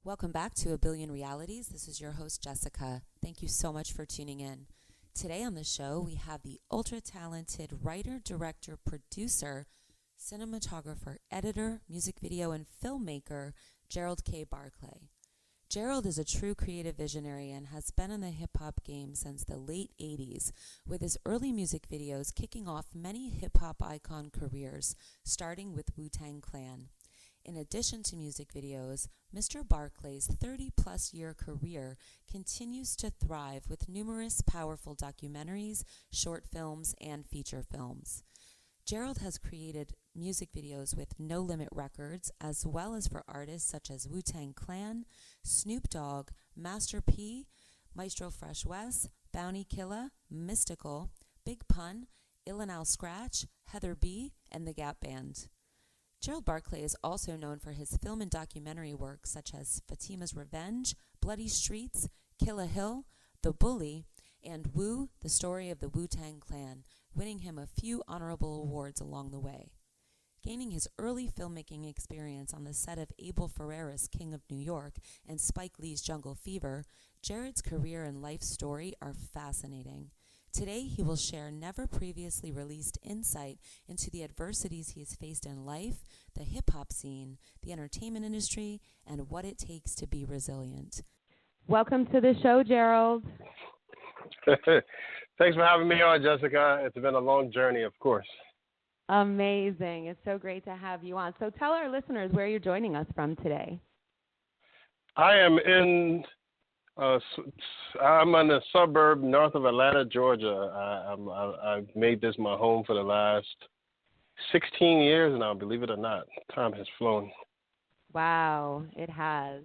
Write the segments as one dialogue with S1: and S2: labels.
S1: Welcome back to A Billion Realities. This is your host, Jessica. Thank you so much for tuning in. Today on the show, we have the ultra-talented writer, director, producer, cinematographer, editor, music video, and filmmaker, Gerald K. Barclay. Gerald is a true creative visionary and has been in the hip-hop game since the late 80s, with his early music videos kicking off many hip-hop icon careers, starting with Wu Tang Clan. In addition to music videos, Mr. Barclay's 30-plus year career continues to thrive with numerous powerful documentaries, short films, and feature films. Gerald has created music videos with No Limit Records, as well as for artists such as Wu-Tang Clan, Snoop Dogg, Master P, Maestro Fresh Wes, Bounty Killa, Mystikal, Big Pun, Skratch, Heather B, and the Gap Band. Gerald Barclay is also known for his film and documentary work such as Fatimas Revenge, Bloody Streetz, Killa Hill, The Bully, and Wu, the story of the Wu-Tang Clan, winning him a few honorable awards along the way. Gaining his early filmmaking experience on the set of Abel Ferrara's King of New York and Spike Lee's Jungle Fever, Gerald's career and life story are fascinating. Today, he will share never previously released insight into the adversities he has faced in life, the hip-hop scene, the entertainment industry, and what it takes to be resilient. Welcome to the show, Gerald.
S2: Thanks for having me on, Jessica. It's been a long journey, of course.
S1: Amazing. It's so great to have you on. So tell our listeners where you're joining us from today.
S2: I'm in a suburb north of Atlanta, Georgia. I've made this my home for the last 16 years now, believe it or not. Time has flown.
S1: Wow, it has.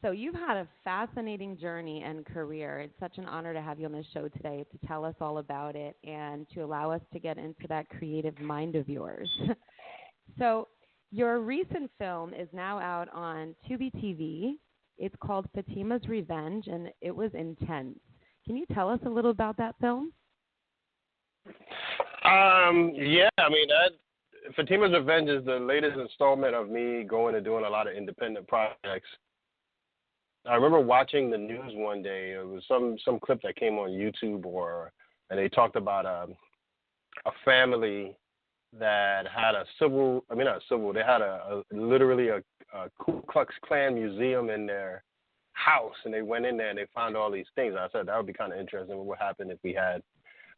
S1: So you've had a fascinating journey and career. It's such an honor to have you on the show today to tell us all about it and to allow us to get into that creative mind of yours. So your recent film is now out on Tubi TV. It's called Fatimas Revenge, and it was intense. Can you tell us a little about that film?
S2: Fatimas Revenge is the latest installment of me going and doing a lot of independent projects. I remember watching the news one day. It was some clip that came on YouTube, and they talked about a family that had they had literally a Ku Klux Klan museum in their house, and they went in there and they found all these things. I said that would be kind of interesting. What would happen if we had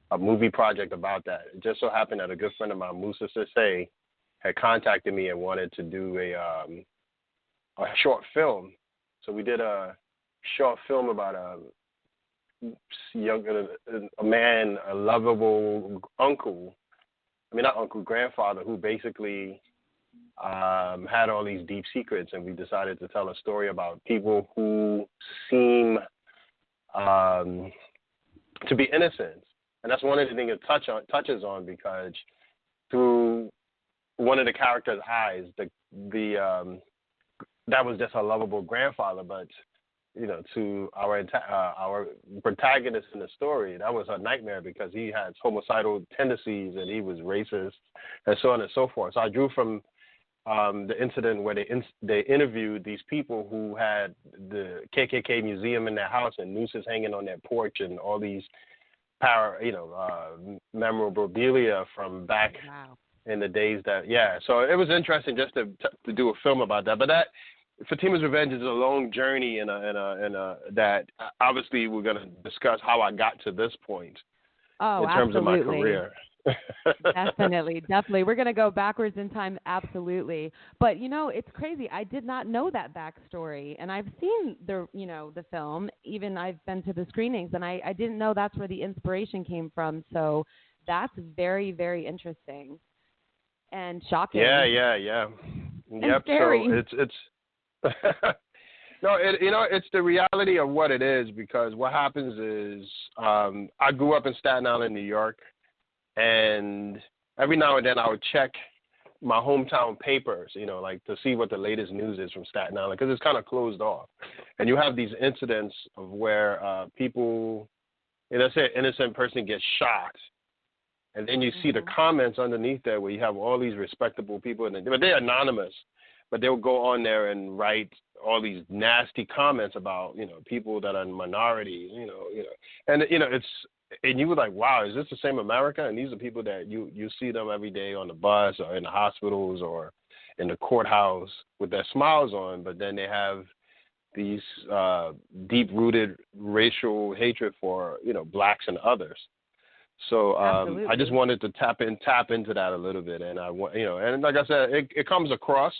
S2: a movie project about that? It just so happened that a good friend of mine, Musa Sisse, had contacted me and wanted to do a short film. So we did a short film about a lovable grandfather who basically had all these deep secrets, and we decided to tell a story about people who seem to be innocent. And that's one of the things it touches on, because through one of the characters' eyes, that was just a lovable grandfather, but to our protagonist in the story, that was a nightmare because he had homicidal tendencies and he was racist and so on and so forth. So I drew from the incident where they interviewed these people who had the KKK museum in their house and nooses hanging on their porch and all these memorabilia from back in the days So it was interesting just to do a film about that. But that Fatima's Revenge is a long journey that obviously we're going to discuss how I got to this point in terms of my career.
S1: Definitely. We're going to go backwards in time, absolutely. But, it's crazy. I did not know that backstory, and I've seen the film. Even I've been to the screenings, and I didn't know that's where the inspiration came from. So that's very, very interesting and shocking.
S2: Yeah.
S1: And scary.
S2: So it's it's the reality of what it is, because what happens is I grew up in Staten Island, New York, and every now and then I would check my hometown papers, to see what the latest news is from Staten Island, because it's kind of closed off. And you have these incidents of where people, let's say an innocent person gets shot, and then you see the comments underneath there where you have all these respectable people, but they're anonymous. But they'll go on there and write all these nasty comments about, people that are in minority, and it's, and you were like, wow, is this the same America? And these are people that you see them every day on the bus or in the hospitals or in the courthouse with their smiles on, but then they have these deep-rooted racial hatred for, blacks and others. So I just wanted to tap into that a little bit, and and like I said, it comes across.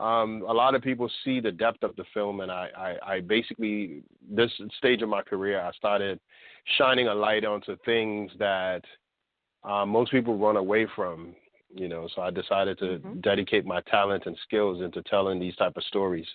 S2: A lot of people see the depth of the film, and I basically, this stage of my career, I started shining a light onto things that most people run away from, so I decided to dedicate my talent and skills into telling these type of stories.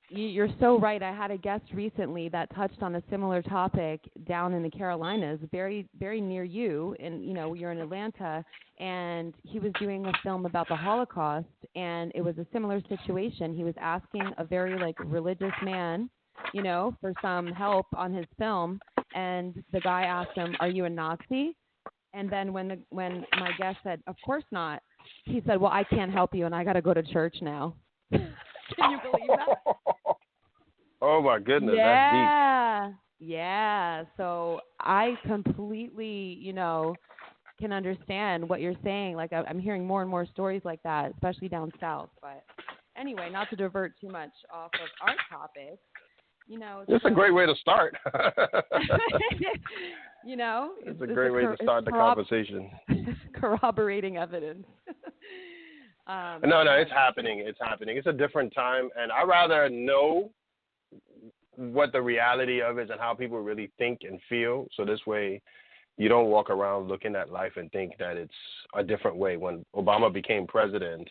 S3: You're so right. I had a guest recently that touched on a similar topic down in the Carolinas, very, very near you. And, you're in Atlanta, and he was doing a film about the Holocaust, and it was a similar situation. He was asking a very, religious man, for some help on his film, and the guy asked him, "Are you a Nazi?" And then when my guest said, "Of course not," he said, "Well, I can't help you, and I got to go to church now." Can you believe that?
S2: Oh my goodness,
S3: yeah.
S2: That's deep.
S3: Yeah. So I completely, can understand what you're saying. Like I'm hearing more and more stories like that, especially down south. But anyway, not to divert too much off of our topic.
S2: It's a great way to start.
S3: It's
S2: a great way to start the conversation.
S3: Corroborating evidence.
S2: No, it's happening. It's happening. It's a different time, and I rather know what the reality of it is and how people really think and feel. So this way, you don't walk around looking at life and think that it's a different way. When Obama became president,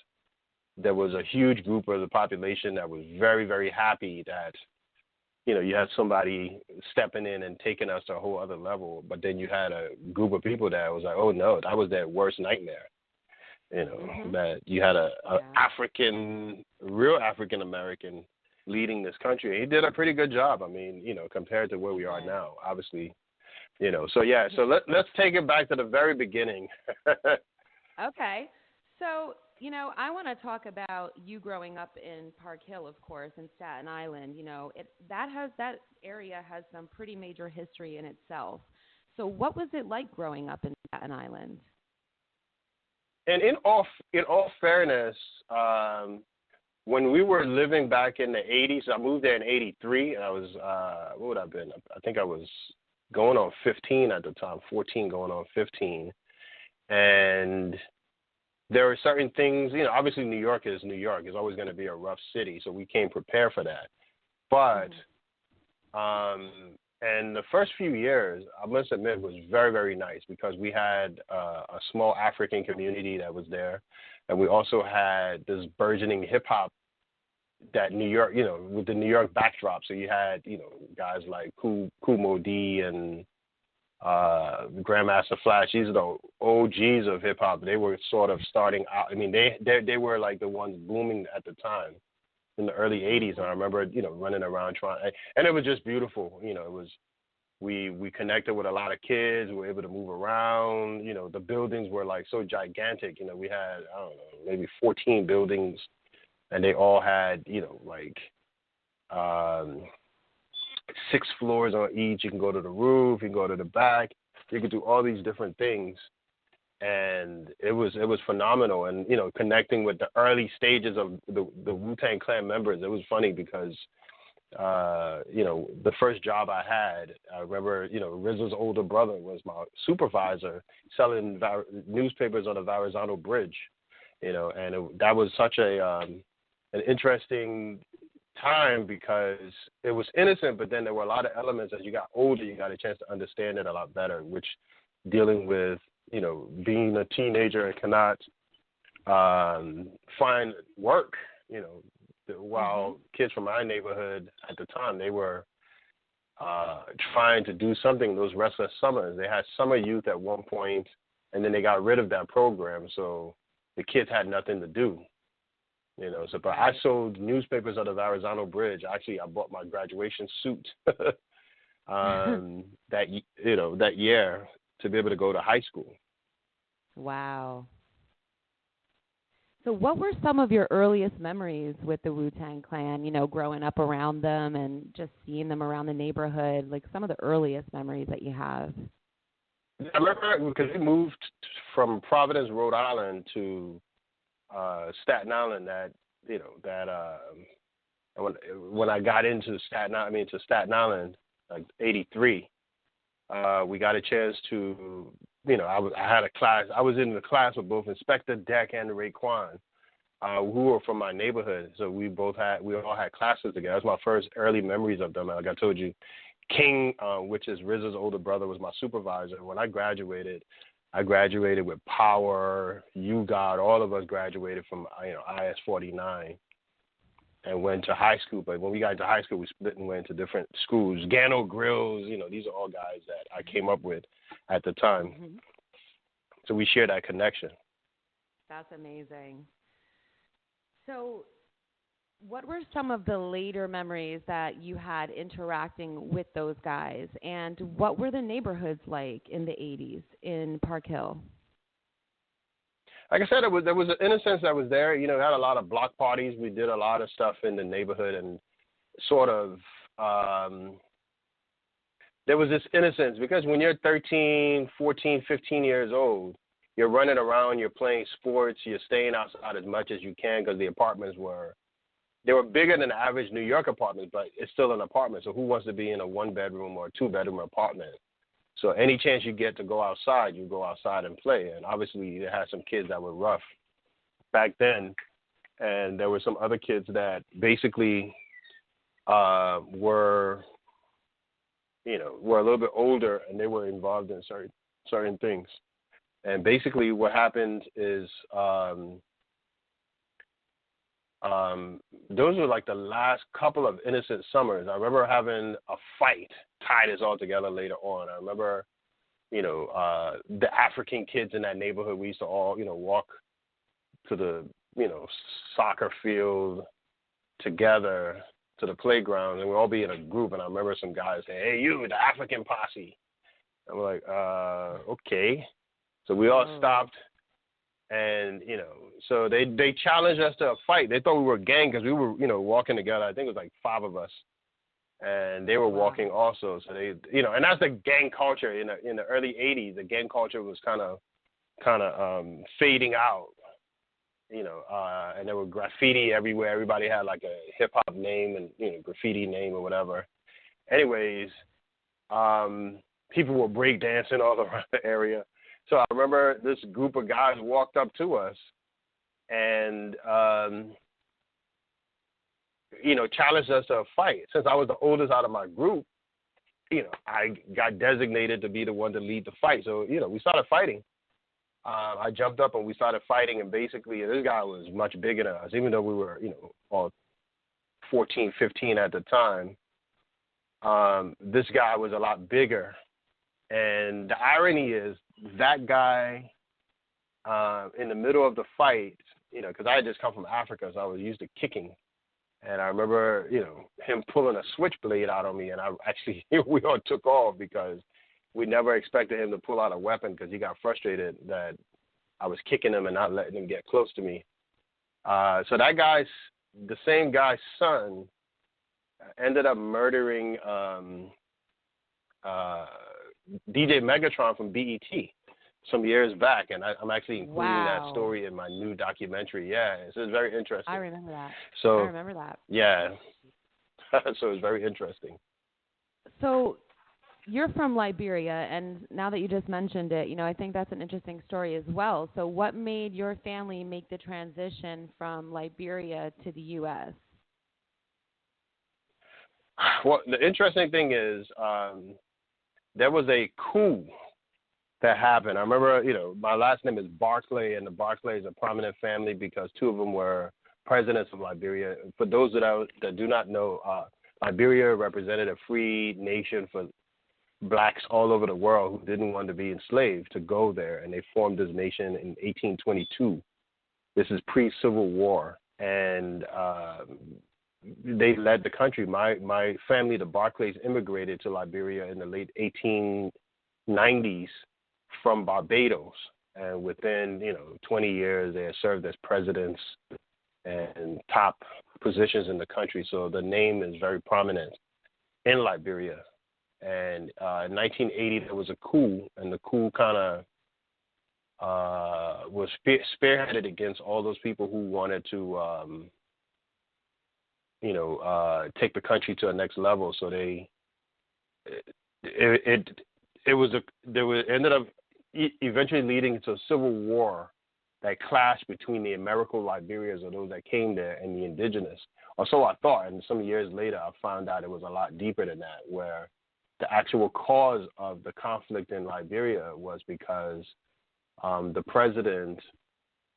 S2: there was a huge group of the population that was very, very happy that, you had somebody stepping in and taking us to a whole other level. But then you had a group of people that was like, oh no, that was their worst nightmare. That you had a real African American leading this country. He did a pretty good job. I mean, compared to where we are now, obviously, So yeah, so let's take it back to the very beginning.
S3: Okay, so I want to talk about you growing up in Park Hill, of course, in Staten Island. That area has some pretty major history in itself. So what was it like growing up in Staten Island?
S2: And in all fairness, when we were living back in the 80s, I moved there in 83, and I was, what would I have been? I think I was going on 15 at the time, 14 going on 15. And there were certain things, obviously New York is New York. It's always going to be a rough city, so we came prepared for that. But, and the first few years, I must admit, was very, very nice because we had a small African community that was there. And we also had this burgeoning hip-hop that New York, with the New York backdrop. So you had, guys like Kool D and Grandmaster Flash. These are the OGs of hip-hop. They were sort of starting out. I mean, they were like the ones booming at the time in the early 80s. And I remember, running around trying. And it was just beautiful. It was. We connected with a lot of kids. We were able to move around. The buildings were like so gigantic. We had, I don't know, maybe 14 buildings, and they all had, 6 floors on each. You can go to the roof, you can go to the back. You could do all these different things, and it was phenomenal. And connecting with the early stages of the Wu-Tang Clan members, it was funny because. The first job I had, I remember, Rizzo's older brother was my supervisor selling newspapers on the Verrazano Bridge, and that was such an interesting time because it was innocent, but then there were a lot of elements as you got older, you got a chance to understand it a lot better, which dealing with, being a teenager and cannot find work, while kids from my neighborhood at the time, they were trying to do something those restless summers. They had summer youth at one point, and then they got rid of that program, so the kids had nothing to do. But I sold newspapers on the Verrazano Bridge. Actually, I bought my graduation suit that year to be able to go to high school.
S3: Wow. So what were some of your earliest memories with the Wu-Tang Clan, you know, growing up around them and just seeing them around the neighborhood, like some of the earliest memories that you have?
S2: I remember because we moved from Providence, Rhode Island to Staten Island. When I got into Staten Island, like '83, we got a chance to, I had a class. I was in the class with both Inspector Deck and Raekwon, who were from my neighborhood. So we all had classes together. That was my first early memories of them. Like I told you, King, which is RZA's older brother, was my supervisor. When I graduated with Power, You God, all of us graduated from IS 49 and went to high school. But when we got into high school, we split and went to different schools. Gano Grills, these are all guys that I came up with at the time.
S3: Mm-hmm.
S2: So we share that connection.
S3: That's amazing. So what were some of the later memories that you had interacting with those guys, and what were the neighborhoods like in the 80s in Park Hill?
S2: Like I said, there was an innocence that was there. We had a lot of block parties. We did a lot of stuff in the neighborhood, and sort of there was this innocence because when you're 13, 14, 15 years old, you're running around, you're playing sports, you're staying outside as much as you can because the apartments were bigger than the average New York apartment, but it's still an apartment. So who wants to be in a 1-bedroom or 2-bedroom apartment? So any chance you get to go outside, you go outside and play. And obviously you had some kids that were rough back then, and there were some other kids that basically were a little bit older, and they were involved in certain things. And basically what happened is those were like the last couple of innocent summers. I remember having a fight, tied us all together later on. I remember, the African kids in that neighborhood, we used to all, walk to the, soccer field together to the playground, and we'd all be in a group. And I remember some guys saying, "Hey, you, the African posse." I'm like, okay. So we all stopped. And, so they challenged us to a fight. They thought we were a gang because we were, walking together. I think it was like 5 of us. And they were walking also. So they, and that's the gang culture in the early 80s. The gang culture was kind of fading out, and there were graffiti everywhere. Everybody had like a hip hop name and, graffiti name or whatever. Anyways, people were break dancing all around the area. So I remember this group of guys walked up to us and, challenged us to a fight. Since I was the oldest out of my group, I got designated to be the one to lead the fight. So, we started fighting. I jumped up and we started fighting, and basically this guy was much bigger than us, even though we were, all 14, 15 at the time. This guy was a lot bigger. And the irony is that guy in the middle of the fight, because I had just come from Africa, so I was used to kicking. And I remember, him pulling a switchblade out on me, and we all took off because we never expected him to pull out a weapon because he got frustrated that I was kicking him and not letting him get close to me. So the same guy's son ended up murdering DJ Megatron from BET some years back, and I'm actually including that story in my new documentary. Yeah, so it's very interesting.
S3: I remember that.
S2: So,
S3: I remember that.
S2: Yeah. So it's very interesting.
S3: So you're from Liberia, and now that you just mentioned it, I think that's an interesting story as well. So what made your family make the transition from Liberia to the U.S.?
S2: Well, the interesting thing is there was a coup that happened. I remember, my last name is Barclay, and the Barclay is a prominent family because 2 of them were presidents of Liberia. For those that do not know, Liberia represented a free nation for blacks all over the world who didn't want to be enslaved to go there, and they formed this nation in 1822. This is pre-Civil War, and they led the country. My family, the Barclays, immigrated to Liberia in the late 1890s from Barbados. and within 20 years they had served as presidents and top positions in the country. So the name is very prominent in Liberia. And in 1980 there was a coup, and the coup kind of was spearheaded against all those people who wanted to take the country to a next level. So ended up eventually leading to a civil war that clashed between the American Liberians, or those that came there, and the indigenous. Or so I thought. And some years later, I found out it was a lot deeper than that, where the actual cause of the conflict in Liberia was because the president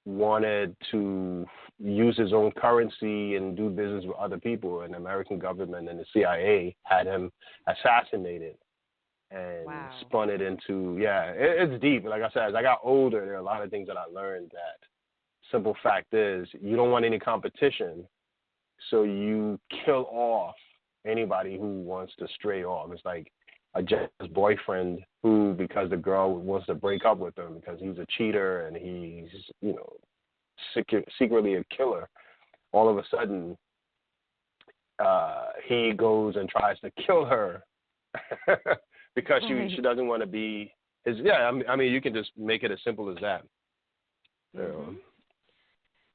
S2: wanted to use his own currency and do business with other people, and the American government and the CIA had him assassinated and spun it into, it's deep. Like I said, as I got older, there are a lot of things that I learned. That simple fact is, you don't want any competition, so you kill off anybody who wants to stray off. It's like a jealous boyfriend who, because the girl wants to break up with him because he's a cheater and he's, secretly a killer, all of a sudden he goes and tries to kill her because she doesn't want to be his. Yeah, I mean, you can just make it as simple as that.
S3: Mm-hmm.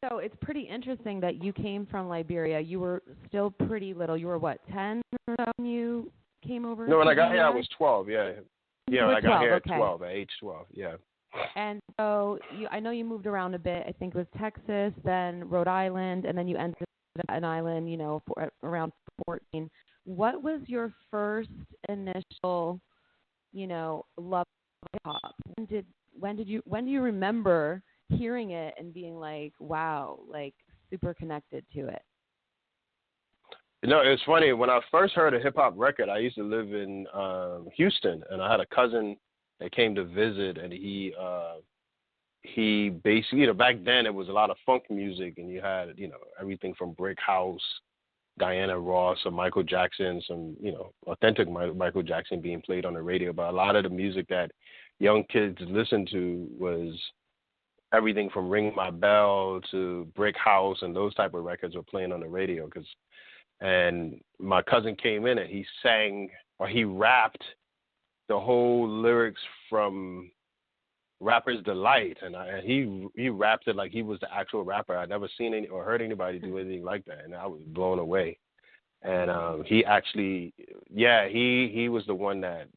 S3: So it's pretty interesting that you came from Liberia. You were still pretty little. You were what, 10 or so when you came over?
S2: No, when I got here, I was 12. Yeah, when I got here at 12, at age 12. Yeah.
S3: And so I know you moved around a bit. I think it was Texas, then Rhode Island, and then you ended up an island. Around 14. What was your first initial, love of hip hop? When do you remember hearing it and being like, wow, like super connected to it?
S2: It's funny. When I first heard a hip hop record, I used to live in Houston, and I had a cousin that came to visit, and he basically, back then it was a lot of funk music, and you had, everything from Brick House, Diana Ross, or Michael Jackson, some, authentic Michael Jackson being played on the radio. But a lot of the music that young kids listened to was everything from Ring My Bell to Brick House, and those type of records were playing on the radio. And my cousin came in and he sang, or he rapped the whole lyrics from Rapper's Delight, and he rapped it like he was the actual rapper. I'd never seen any or heard anybody do anything like that, and I was blown away. And he actually, he was the one that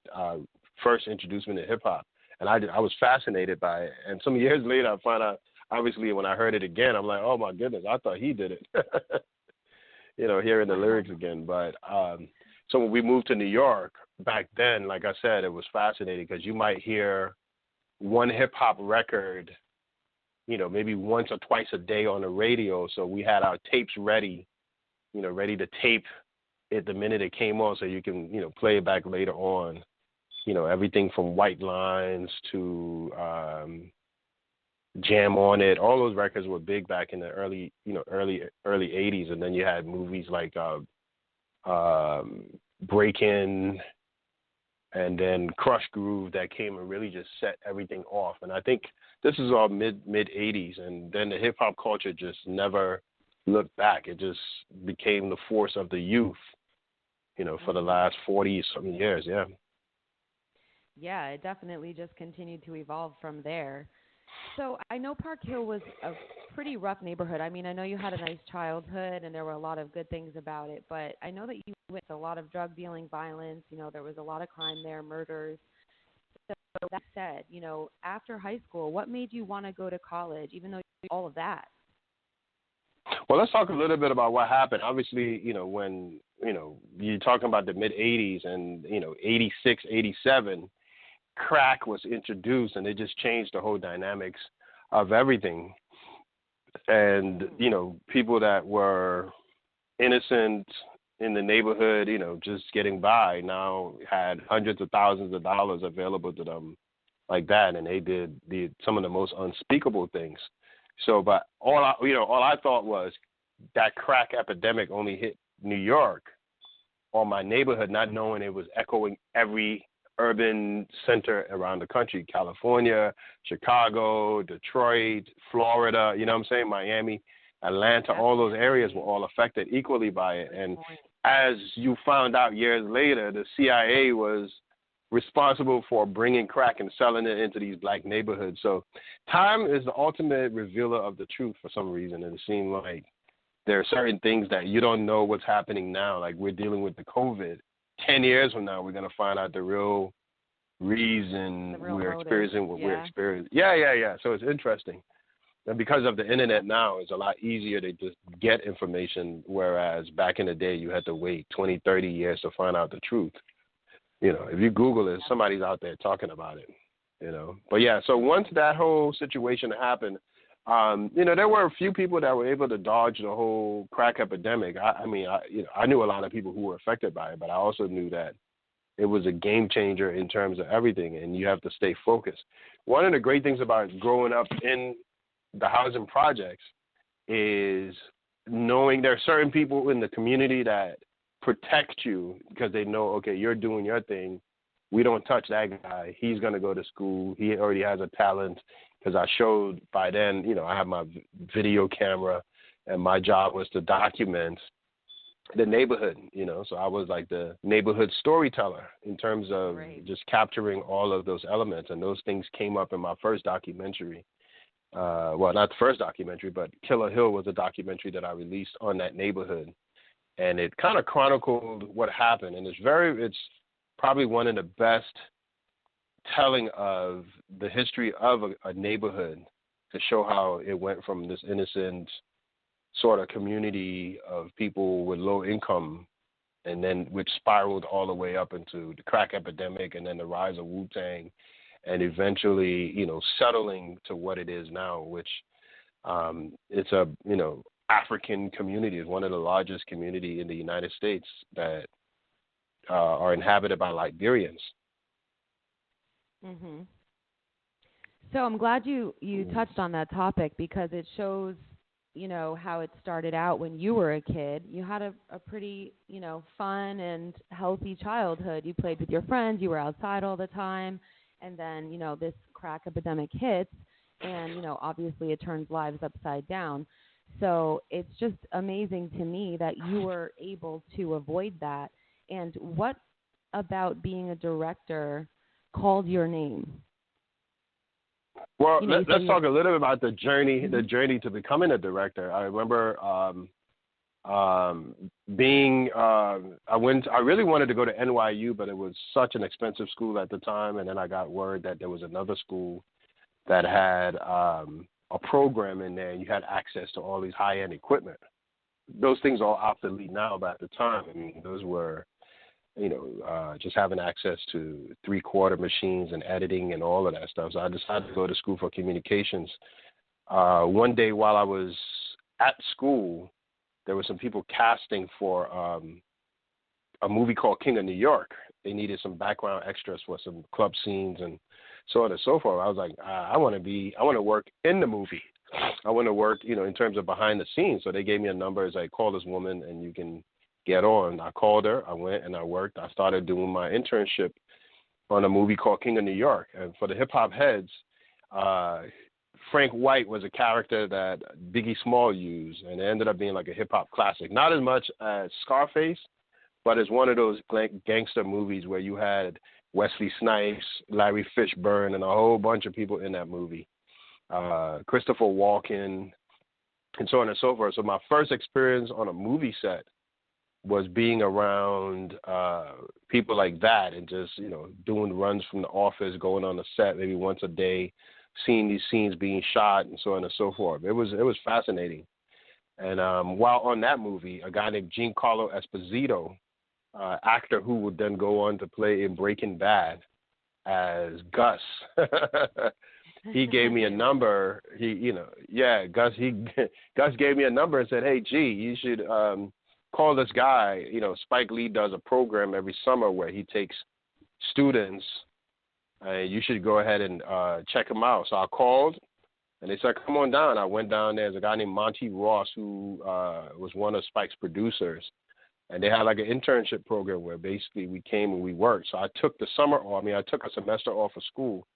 S2: first introduced me to hip hop, and I was fascinated by it. And some years later, I found out. Obviously, when I heard it again, I'm like, oh my goodness, I thought he did it. Hearing the lyrics again. But so when we moved to New York back then, like I said, it was fascinating because you might hear one hip hop record, maybe once or twice a day on the radio. So we had our tapes ready, ready to tape it the minute it came on, so you can, play it back later on. Everything from White Lines to Jam on It. All those records were big back in the early 80s. And then you had movies like Breakin', and then Crush Groove that came and really just set everything off. And I think this is all mid 80s, and then the hip hop culture just never looked back. It just became the force of the youth, for the last 40-something years. Yeah.
S3: Yeah, it definitely just continued to evolve from there. So I know Park Hill was a pretty rough neighborhood. I mean, I know you had a nice childhood and there were a lot of good things about it, but I know that you went a lot of drug dealing, violence, there was a lot of crime there, murders. So that said, after high school, what made you want to go to college, even though you did all of that?
S2: Well, let's talk a little bit about what happened. Obviously, when, you're talking about the mid-'80s and, 86, 87, crack was introduced, and it just changed the whole dynamics of everything. And, people that were innocent in the neighborhood, just getting by, now had hundreds of thousands of dollars available to them like that, and they did some of the most unspeakable things. So, but all I thought was that crack epidemic only hit New York or my neighborhood, not knowing it was echoing every urban center around the country: California, Chicago, Detroit, Florida, you know what I'm saying, Miami, Atlanta, all those areas were all affected equally by it. And as you found out years later, the CIA was responsible for bringing crack and selling it into these black neighborhoods. So time is the ultimate revealer of the truth for some reason. And it seemed like there are certain things that you don't know what's happening now. Like we're dealing with the COVID. 10 years from now, we're going to find out the real reason we're experiencing what we're experiencing. Yeah. So it's interesting. And because of the internet now, it's a lot easier to just get information, whereas back in the day, you had to wait 20, 30 years to find out the truth. You know, if you Google it, somebody's out there talking about it, you know. But, yeah, so once that whole situation happened, you know, there were a few people that were able to dodge the whole crack epidemic. I knew a lot of people who were affected by it, but I also knew that it was a game changer in terms of everything, and you have to stay focused. One of the great things about growing up in the housing projects is knowing there are certain people in the community that protect you because they know, okay, you're doing your thing. We don't touch that guy. He's going to go to school. He already has a talent, because I showed by then, you know, I have my video camera, and my job was to document the neighborhood, you know. So I was like the neighborhood storyteller in terms of just capturing all of those elements. And those things came up in my first documentary. Well, not the first documentary, but Killa Hill was a documentary that I released on that neighborhood. And it kind of chronicled what happened. And it's probably one of the best telling of the history of a neighborhood, to show how it went from this innocent sort of community of people with low income, and then which spiraled all the way up into the crack epidemic, and then the rise of Wu-Tang, and eventually, you know, settling to what it is now, which it's a, you know, African community. Is one of the largest community in the United States that are inhabited by Liberians.
S3: Mm-hmm. So I'm glad you touched on that topic, because it shows, you know, how it started out when you were a kid. You had a pretty, you know, fun and healthy childhood. You played with your friends. You were outside all the time. And then, you know, this crack epidemic hits, and, you know, obviously it turns lives upside down. So it's just amazing to me that you were able to avoid that. And what about being a director called your name?
S2: Well, let's talk a little bit about the journey to becoming a director. I remember I really wanted to go to NYU, but it was such an expensive school at the time. And then I got word that there was another school that had a program in there, and you had access to all these high-end equipment. Those things are obsolete now, but at the time, I mean, those were, you know, just having access to 3/4 machines and editing and all of that stuff. So I decided to go to school for communications. One day while I was at school, there were some people casting for a movie called King of New York. They needed some background extras for some club scenes and so on and so forth. I was like, I want to work in the movie. I want to work, you know, in terms of behind the scenes. So they gave me a number. It's like, call this woman and you can get on. I called her. I went and I worked. I started doing my internship on a movie called King of New York. And for the hip hop heads, Frank White was a character that Biggie Small used, and it ended up being like a hip hop classic. Not as much as Scarface, but it's one of those gangster movies where you had Wesley Snipes, Larry Fishburne, and a whole bunch of people in that movie. Christopher Walken, and so on and so forth. So my first experience on a movie set was being around people like that, and just, you know, doing runs from the office, going on the set maybe once a day, seeing these scenes being shot, and so on and so forth. It was fascinating. And while on that movie, a guy named Giancarlo Esposito, actor who would then go on to play in Breaking Bad as Gus, he gave me a number. Gus gave me a number and said, "Hey, G, you should call this guy. You know, Spike Lee does a program every summer where he takes students. You should go ahead and check him out." So I called, and they said, "Come on down." I went down there. There's a guy named Monty Ross who was one of Spike's producers. And they had like an internship program where basically we came and we worked. So I took the summer off. I took a semester off of school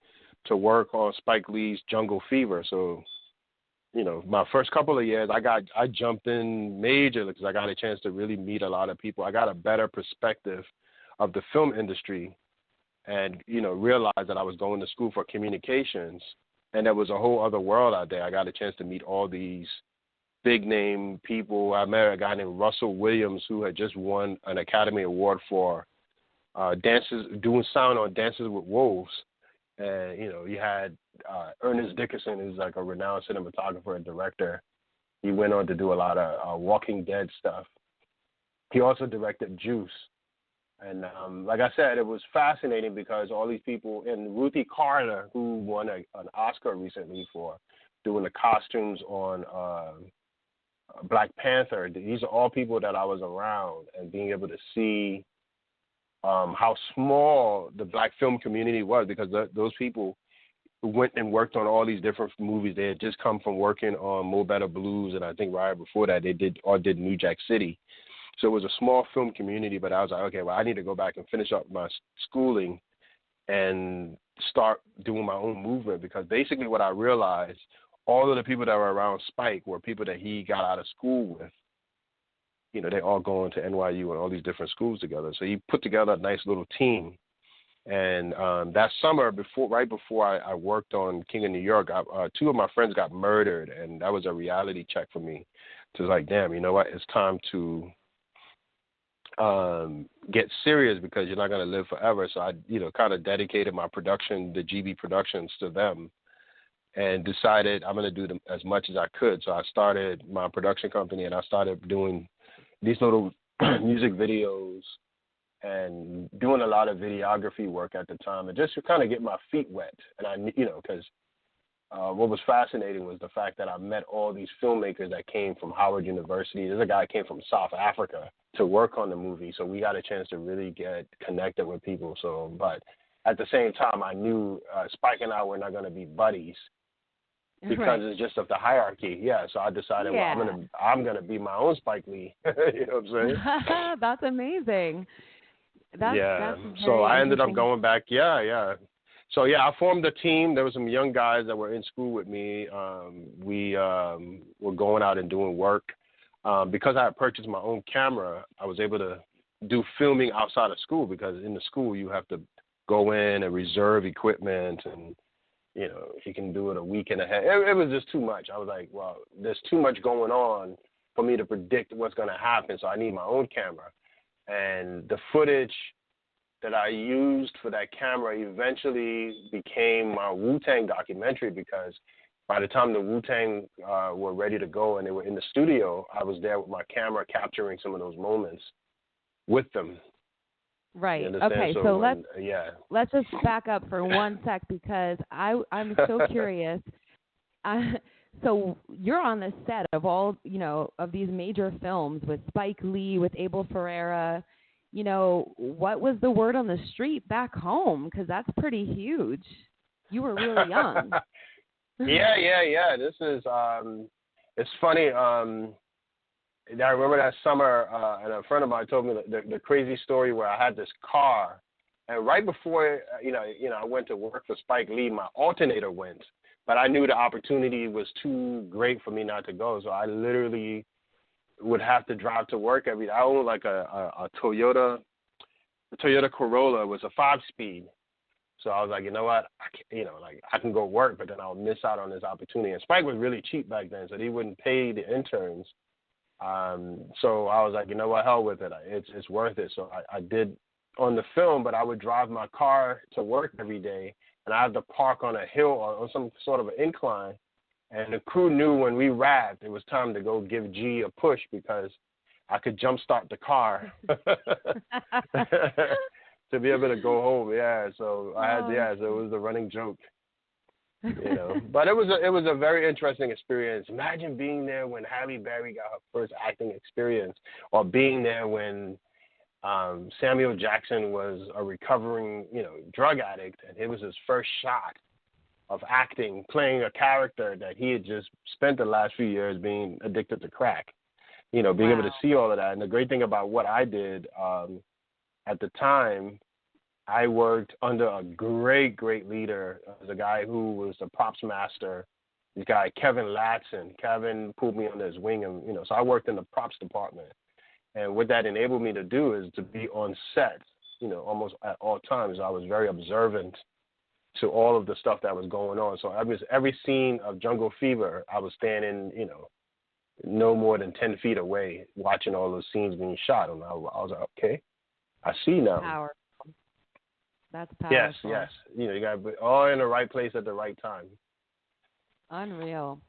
S2: to work on Spike Lee's Jungle Fever. So, my first couple of years, I jumped in majorly because I got a chance to really meet a lot of people. I got a better perspective of the film industry and, realized that I was going to school for communications and there was a whole other world out there. I got a chance to meet all these big name people. I met a guy named Russell Williams who had just won an Academy Award for doing sound on Dances with Wolves. And, you had Ernest Dickerson, who's like a renowned cinematographer and director. He went on to do a lot of Walking Dead stuff. He also directed Juice. And like I said, it was fascinating because all these people, and Ruthie Carter, who won an Oscar recently for doing the costumes on Black Panther, these are all people that I was around, and being able to see how small the black film community was, because those people who went and worked on all these different movies, they had just come from working on Mo Better Blues, and I think right before that they did New Jack City. So it was a small film community, but I was like, okay, well, I need to go back and finish up my schooling and start doing my own movement, because basically what I realized, all of the people that were around Spike were people that he got out of school with. They all going to NYU and all these different schools together. So he put together a nice little team. And that summer, right before I worked on King of New York, two of my friends got murdered, and that was a reality check for me. To like, damn, you know what? It's time to get serious, because you're not going to live forever. So I, kind of dedicated my production, the GB Productions, to them, and decided I'm going to do them as much as I could. So I started my production company, and I started doing these little music videos and doing a lot of videography work at the time, and just to kind of get my feet wet. And I, because what was fascinating was the fact that I met all these filmmakers that came from Howard University. There's a guy that came from South Africa to work on the movie, so we got a chance to really get connected with people. So, but at the same time, I knew Spike and I were not going to be buddies, because it's just of the hierarchy. Yeah, so I decided, well, I'm gonna be my own Spike Lee. You know what I'm saying?
S3: That's amazing. That's
S2: so I ended up going back. Yeah. So I formed a team. There were some young guys that were in school with me. We were going out and doing work. Because I had purchased my own camera, I was able to do filming outside of school, because in the school you have to go in and reserve equipment, and you can do it a week and a half. It was just too much. I was like, well, there's too much going on for me to predict what's going to happen, so I need my own camera. And the footage that I used for that camera eventually became my Wu-Tang documentary, because by the time the Wu-Tang were ready to go and they were in the studio, I was there with my camera capturing some of those moments with them.
S3: Right. Okay. So let's just back up for 1 sec, because I'm so curious. So you're on the set of all, of these major films with Spike Lee, with Abel Ferrara. What was the word on the street back home? Because that's pretty huge. You were really young.
S2: Yeah. This is it's funny. I remember that summer, and a friend of mine told me the crazy story where I had this car, and right before I went to work for Spike Lee, my alternator went, but I knew the opportunity was too great for me not to go, so I literally would have to drive to work every day. I owned like a Toyota Corolla. It was a 5-speed. So I was like, you know what, I can go work, but then I'll miss out on this opportunity. And Spike was really cheap back then, so he wouldn't pay the interns. So I was like, you know what, hell with it. It's worth it. So I did on the film, but I would drive my car to work every day, and I had to park on a hill or on some sort of an incline. And the crew knew when we wrapped, it was time to go give G a push, because I could jumpstart the car to be able to go home. Yeah, so I had so it was a running joke. But it was a very interesting experience. Imagine being there when Halle Berry got her first acting experience, or being there when Samuel Jackson was a recovering, drug addict, and it was his first shot of acting, playing a character that he had just spent the last few years being addicted to crack. being able to
S3: Wow.
S2: see all of that. And the great thing about what I did at the time, I worked under a great, great leader. A guy who was the props master. This guy, Kevin Latson. Kevin pulled me under his wing, and so I worked in the props department. And what that enabled me to do is to be on set, almost at all times. I was very observant to all of the stuff that was going on. So every scene of Jungle Fever, I was standing, no more than 10 feet away, watching all those scenes being shot. And I was like, okay, I see now.
S3: Powerful. That's powerful.
S2: Yes. You got to be all in the right place at the right time.
S3: Unreal.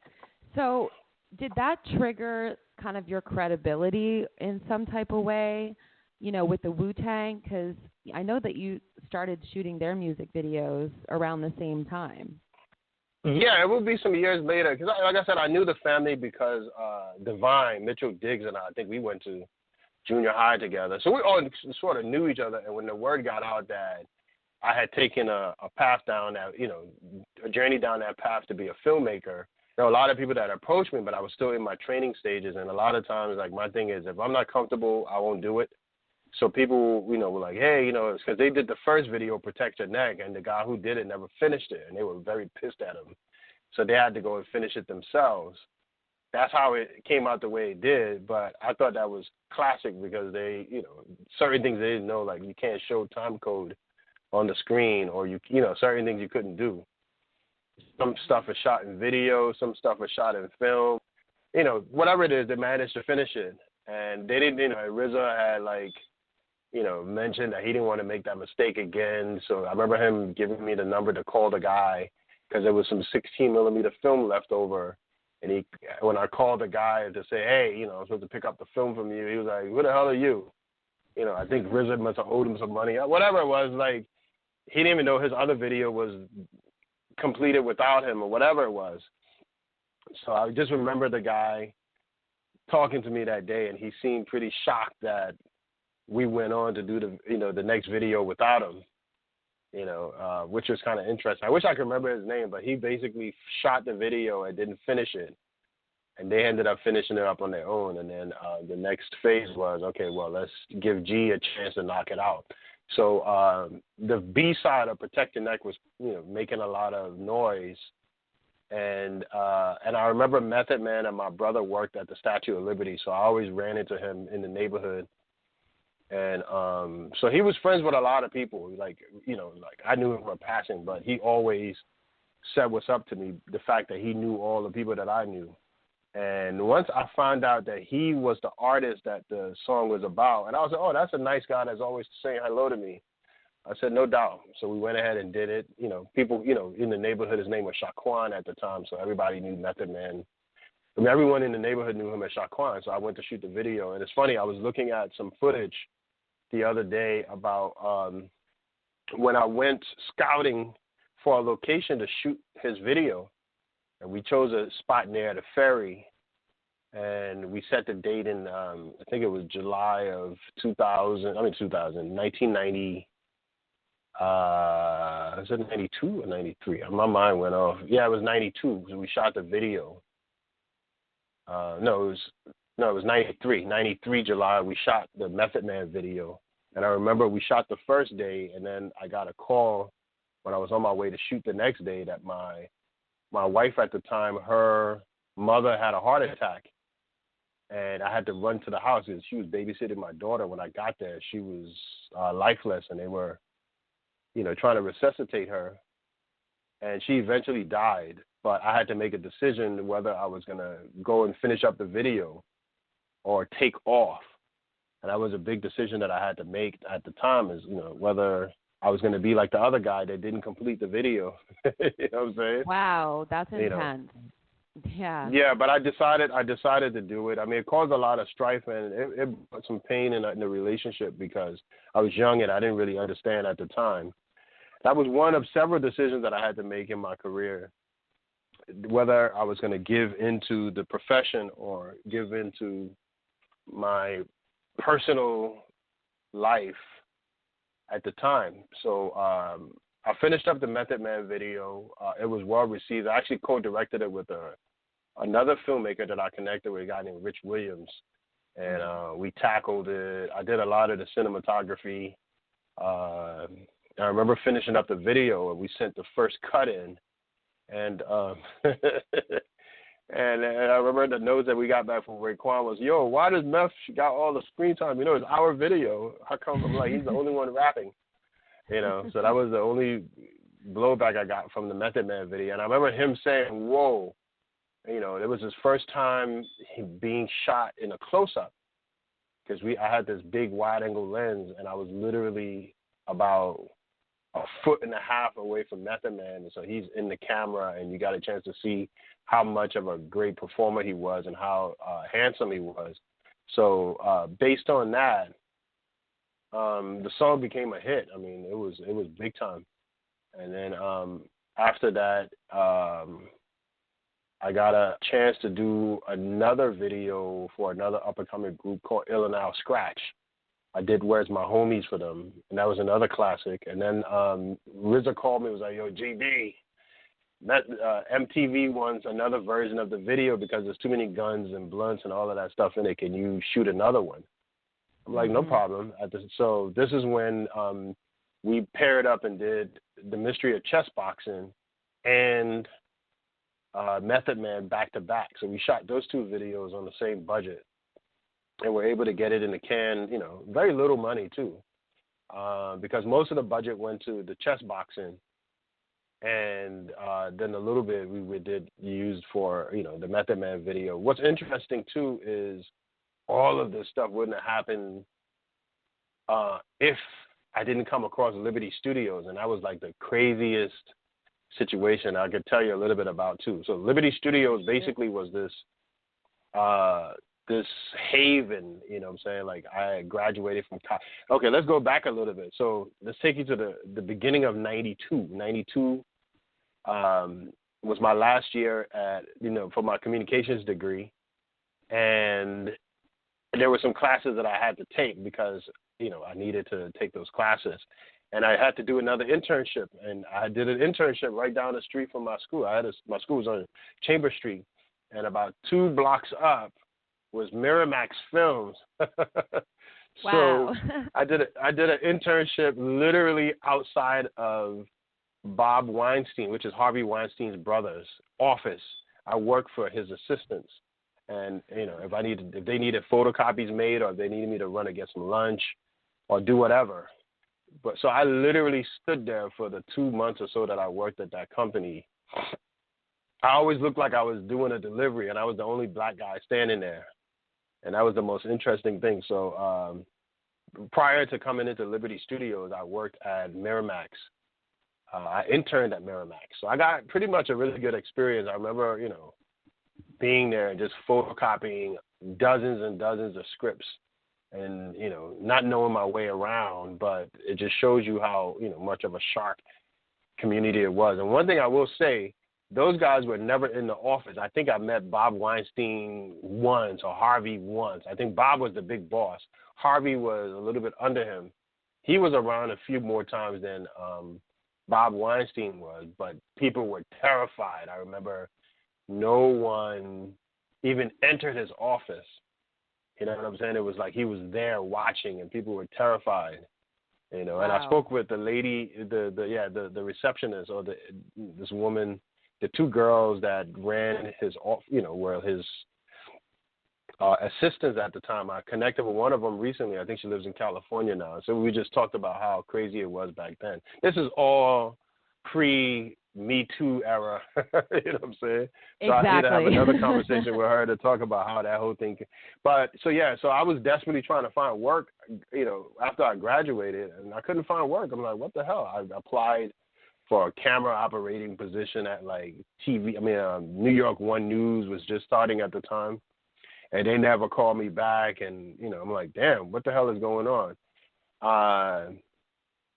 S3: So did that trigger kind of your credibility in some type of way, with the Wu-Tang? Because I know that you started shooting their music videos around the same time.
S2: Yeah, it would be some years later. Because, like I said, I knew the family because Divine, Mitchell Diggs, and I think we went to junior high together. So we all sort of knew each other. And when the word got out that I had taken a path down that, a journey down that path to be a filmmaker, there were a lot of people that approached me, but I was still in my training stages. And a lot of times, like, my thing is, if I'm not comfortable, I won't do it. So people, were like, hey, it's because they did the first video, Protect Your Neck, and the guy who did it never finished it. And they were very pissed at him. So they had to go and finish it themselves. That's how it came out the way it did. But I thought that was classic because they, certain things they didn't know, like you can't show time code on the screen, or certain things you couldn't do. Some stuff is shot in video, some stuff is shot in film. Whatever it is, they managed to finish it. And they didn't, RZA had mentioned that he didn't want to make that mistake again. So I remember him giving me the number to call the guy because there was some 16 millimeter film left over. And when I called the guy to say, hey, I'm supposed to pick up the film from you, he was like, who the hell are you? I think RZA must have owed him some money. Whatever it was, like, he didn't even know his other video was completed without him or whatever it was. So I just remember the guy talking to me that day, and he seemed pretty shocked that we went on to do the next video without him, which was kind of interesting. I wish I could remember his name, but he basically shot the video and didn't finish it. And they ended up finishing it up on their own. And then the next phase was, okay, well, let's give G a chance to knock it out. So the B side of Protect Your Neck was, making a lot of noise. And I remember Method Man and my brother worked at the Statue of Liberty, so I always ran into him in the neighborhood. And so he was friends with a lot of people. Like I knew him from passing, but he always said what's up to me, the fact that he knew all the people that I knew. And once I found out that he was the artist that the song was about, and I was like, oh, that's a nice guy that's always saying hello to me. I said, no doubt. So we went ahead and did it. People, in the neighborhood, his name was Shaquan at the time, so everybody knew Method Man. I mean, everyone in the neighborhood knew him as Shaquan, so I went to shoot the video. And it's funny, I was looking at some footage the other day about when I went scouting for a location to shoot his video. And we chose a spot near the ferry, and we set the date in, I think it was July of 1990. Is it 92 or 93? My mind went off. Yeah, it was 92. So we shot the video. No, it was 93. 93 July, we shot the Method Man video. And I remember we shot the first day, and then I got a call when I was on my way to shoot the next day that my wife at the time, her mother had a heart attack, and I had to run to the house because she was babysitting my daughter. When I got there, she was lifeless, and they were, trying to resuscitate her, and she eventually died. But I had to make a decision whether I was going to go and finish up the video or take off. And that was a big decision that I had to make at the time is, whether I was going to be like the other guy that didn't complete the video. You know what I'm saying?
S3: Wow, that's intense. Yeah.
S2: Yeah, but I decided to do it. I mean, it caused a lot of strife, and it brought some pain in the relationship because I was young and I didn't really understand at the time. That was one of several decisions that I had to make in my career, whether I was going to give into the profession or give into my personal life at the time. So I finished up the Method Man video. It was well received. I actually co-directed it with another filmmaker that I connected with, a guy named Rich Williams. and we tackled it. I did a lot of the cinematography. I remember finishing up the video, and we sent the first cut in, and and I remember the notes that we got back from Raekwon was, "Yo, why does Meth got all the screen time? You know, it's our video. How come?" I'm like, he's the only one rapping, you know. So that was the only blowback I got from the Method Man video, and I remember him saying, "Whoa." You know, it was his first time being shot in a close-up because I had this big wide-angle lens, and I was literally about a foot and a half away from Method Man, and so he's in the camera, and you got a chance to see how much of a great performer he was and how handsome he was. So based on that, the song became a hit. I mean, it was big time. And then after that, I got a chance to do another video for another up-and-coming group called Ill and Out Skratch. I did Where's My Homies for them, and that was another classic. And then RZA called me and was like, "Yo, GB, MTV wants another version of the video because there's too many guns and blunts and all of that stuff in it. Can you shoot another one?" I'm like, "No problem." So this is when we paired up and did The Mystery of Chess Boxing and Method Man back to back. So we shot those two videos on the same budget, and we're able to get it in the can. You know, very little money too, because most of the budget went to the chess boxing, and then a little bit we did used for the Method Man video. What's interesting too is all of this stuff wouldn't have happened if I didn't come across Liberty Studios, and that was like the craziest situation I could tell you a little bit about too. So Liberty Studios basically was this this haven, you know what I'm saying? Like I graduated from college. Okay, let's go back a little bit. So let's take you to the beginning of 92. 92 was my last year at, for my communications degree. And there were some classes that I had to take because, I needed to take those classes. And I had to do another internship, and I did an internship right down the street from my school. My school was on Chamber Street, and about 2 blocks up was Miramax Films.
S3: Wow.
S2: So I did an internship literally outside of Bob Weinstein, which is Harvey Weinstein's brother's office. I worked for his assistants, and if they needed photocopies made, or if they needed me to run and get some lunch, or do whatever. But so I literally stood there for the 2 months or so that I worked at that company. I always looked like I was doing a delivery, and I was the only black guy standing there. And that was the most interesting thing. So prior to coming into Liberty Studios, I worked at Miramax. I interned at Miramax. So I got pretty much a really good experience. I remember, being there and just photocopying dozens and dozens of scripts. And, not knowing my way around, but it just shows you how, much of a sharp community it was. And one thing I will say, those guys were never in the office. I think I met Bob Weinstein once or Harvey once. I think Bob was the big boss. Harvey was a little bit under him. He was around a few more times than Bob Weinstein was, but people were terrified. I remember no one even entered his office. You know what I'm saying? It was like he was there watching, and people were terrified. Wow. And I spoke with the lady, the receptionist, or this woman, the 2 girls that ran his, were his assistants at the time. I connected with one of them recently. I think she lives in California now. So we just talked about how crazy it was back then. This is all pre-Me Too era. You know what I'm saying? So
S3: exactly.
S2: I need to have another conversation with her to talk about how that whole thing. But so I was desperately trying to find work, after I graduated, and I couldn't find work. I'm like, what the hell? I applied for a camera operating position at like TV. New York One News was just starting at the time, and they never called me back. And I'm like, damn, what the hell is going on?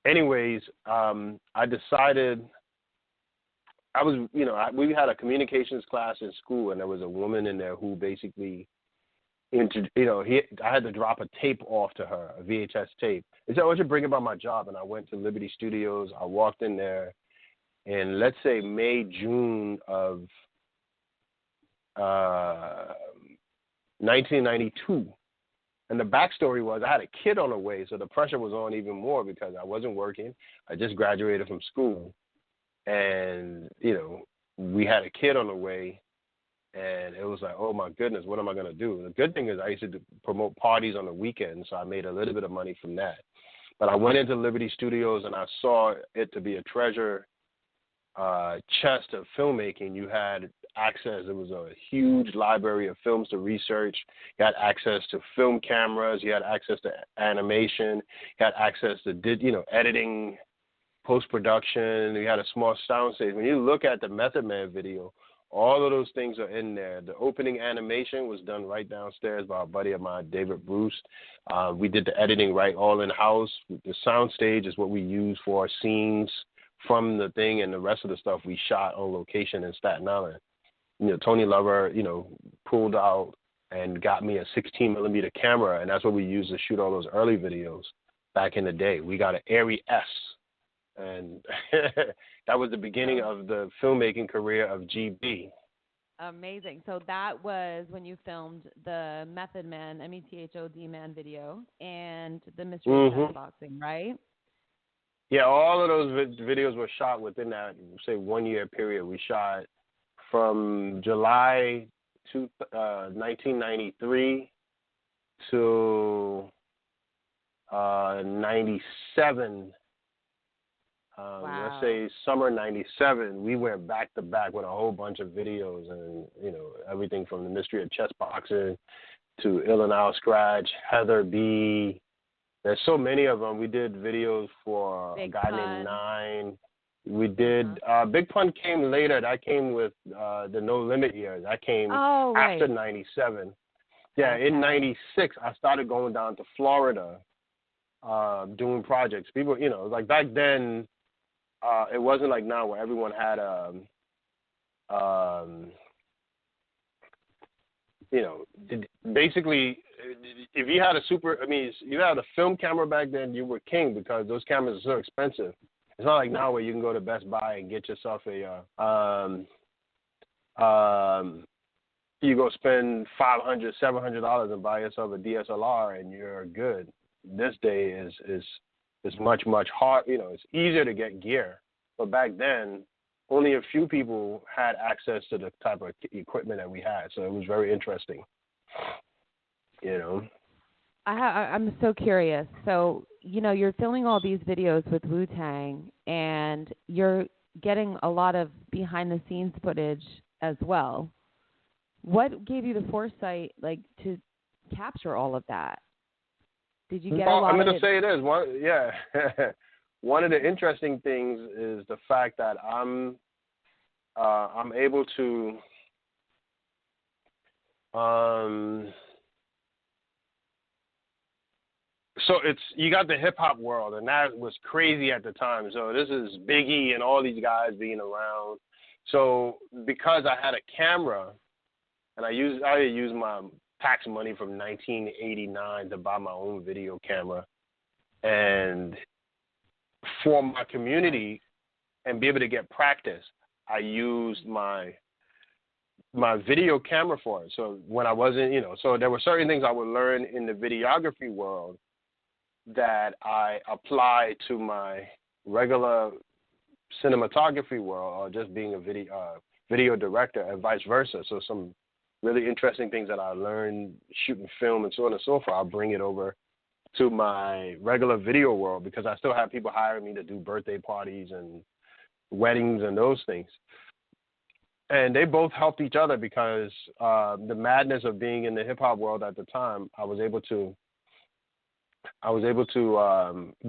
S2: Anyways, I decided we had a communications class in school, and there was a woman in there who basically, I had to drop a tape off to her, a VHS tape. He said, "I want you to bring about my job," and I went to Liberty Studios. I walked in there, and let's say May, June of 1992, And the backstory was I had a kid on the way, so the pressure was on even more because I wasn't working. I just graduated from school. And, we had a kid on the way. And it was like, oh, my goodness, what am I going to do? The good thing is I used to promote parties on the weekends, so I made a little bit of money from that. But I went into Liberty Studios, and I saw it to be a treasure chest of filmmaking. You had access. It was a huge library of films to research. You had access to film cameras. You had access to animation. You had access to, editing, post-production. You had a small sound stage. When you look at the Method Man video, all of those things are in there. The opening animation was done right downstairs by a buddy of mine, David Bruce. We did the editing right all in-house. The sound stage is what we use for our scenes from the thing, and the rest of the stuff we shot on location in Staten Island. Tony Lover, pulled out and got me a 16-millimeter camera, and that's what we used to shoot all those early videos back in the day. We got an Arri S, and that was the beginning of the filmmaking career of GB.
S3: Amazing. So that was when you filmed the Method Man, METHOD Man video, and the Mystery of Chess Boxing, right?
S2: Yeah, all of those videos were shot within that, say, 1-year period. We shot from July 1993 to 97.
S3: Wow.
S2: Let's say summer 97, we went back to back with a whole bunch of videos, and everything from the Mystery of Chess Boxing to Illinois Skratch, Heather B. There's so many of them. We did videos for
S3: Big
S2: a guy
S3: Pun.
S2: named Nine. We did Big Pun came later. That came with the No Limit years. That came after 97. Yeah, in 96, I started going down to Florida doing projects. People, like back then, it wasn't like now where everyone had basically, if you had you had a film camera back then, you were king because those cameras are so expensive. It's not like now where you can go to Best Buy and get yourself you go spend $500, $700 and buy yourself a DSLR and you're good. This day is much, much hard. It's easier to get gear. But back then, only a few people had access to the type of equipment that we had. So it was very interesting.
S3: I'm so curious. So, you're filming all these videos with WuTang, and you're getting a lot of behind-the-scenes footage as well. What gave you the foresight, to capture all of that? Did you get a lot
S2: I'm
S3: of
S2: going to say this. One of the interesting things is the fact that I'm able to so you got the hip hop world, and that was crazy at the time. So this is Biggie and all these guys being around. So because I had a camera, and I used my tax money from 1989 to buy my own video camera, and for my community and be able to get practice, I used my video camera for it. So when I wasn't, so there were certain things I would learn in the videography world that I applied to my regular cinematography world, or just being a video director, and vice versa. So some really interesting things that I learned shooting film and so on and so forth, I'll bring it over to my regular video world, because I still have people hiring me to do birthday parties and weddings and those things. And they both helped each other because the madness of being in the hip hop world at the time, I was able to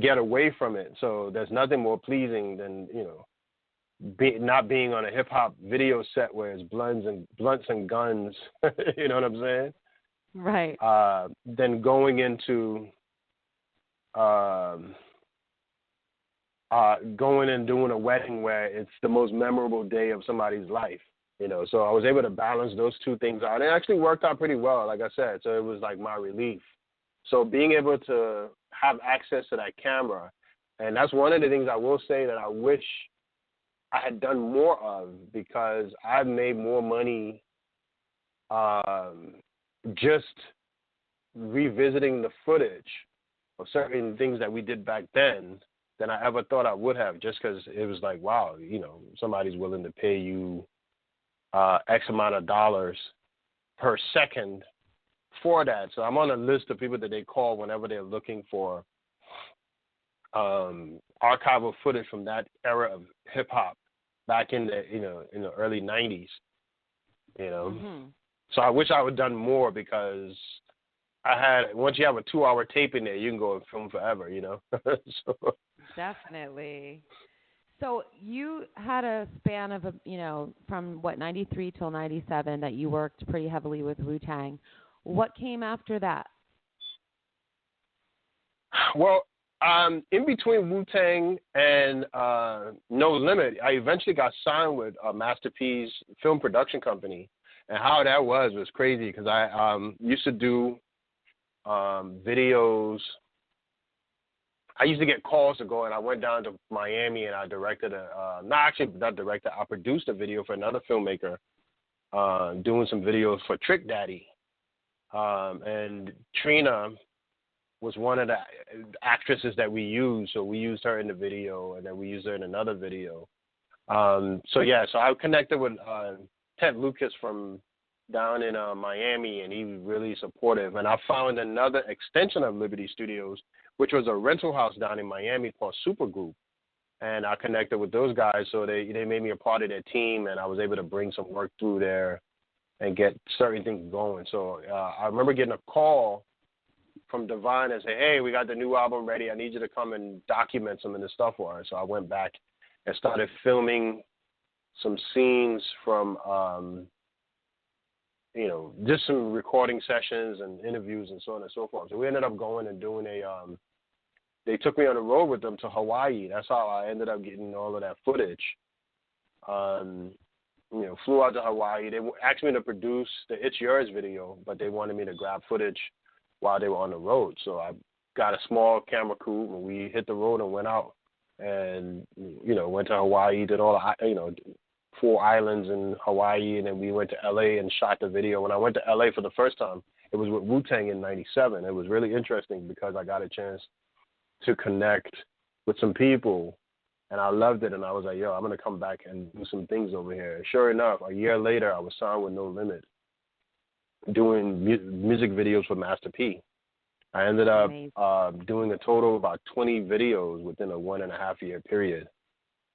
S2: get away from it. So there's nothing more pleasing than, not being on a hip hop video set where it's blunts and guns, you know what I'm saying?
S3: Right.
S2: Then going into going and doing a wedding where it's the most memorable day of somebody's life, So I was able to balance those two things out. It actually worked out pretty well, like I said. So it was like my relief. So being able to have access to that camera, and that's one of the things I will say that I wish I had done more of, because I've made more money just revisiting the footage of certain things that we did back then than I ever thought I would have, just because it was like, wow, you know, somebody's willing to pay you X amount of dollars per second for that. So I'm on a list of people that they call whenever they're looking for archival footage from that era of hip hop back in the, you know, in the early 90s, you know.
S3: Mm-hmm.
S2: So I wish I would have done more, because once you have a 2-hour tape in there, you can go and film forever, you know. So.
S3: Definitely. So you had a span of, you know, from 93 till 97 that you worked pretty heavily with Wu-Tang. What came after that?
S2: Well, in between Wu-Tang and No Limit, I eventually got signed with Master P's film production company. And how that was crazy, because I used to do videos. I used to get calls to go, and I went down to Miami, and I directed I produced a video for another filmmaker, doing some videos for Trick Daddy. And Trina was one of the actresses that we used, so we used her in the video, and then we used her in another video. So I connected with Ted Lucas from down in Miami, and he was really supportive. And I found another extension of Liberty Studios, which was a rental house down in Miami called Supergroup. And I connected with those guys, so they made me a part of their team, and I was able to bring some work through there and get certain things going. So I remember getting a call from Divine and say, hey, we got the new album ready. I need you to come and document some of this stuff for us. So I went back and started filming some scenes from, you know, just some recording sessions and interviews and so on and so forth. So we ended up going and doing they took me on the road with them to Hawaii. That's how I ended up getting all of that footage. You know, flew out to Hawaii. They asked me to produce the It's Yours video, but they wanted me to grab footage while they were on the road. So I got a small camera crew, and we hit the road and went out. And, you know, went to Hawaii, did all the, you know, 4 islands in Hawaii, and then we went to L.A. and shot the video. When I went to L.A. for the first time, it was with Wu-Tang in 97. It was really interesting because I got a chance to connect with some people, and I loved it. And I was like, yo, I'm going to come back and do some things over here. Sure enough, a year later, I was signed with No Limit, doing music videos for Master P. I ended up doing a total of about 20 videos within a 1.5-year period.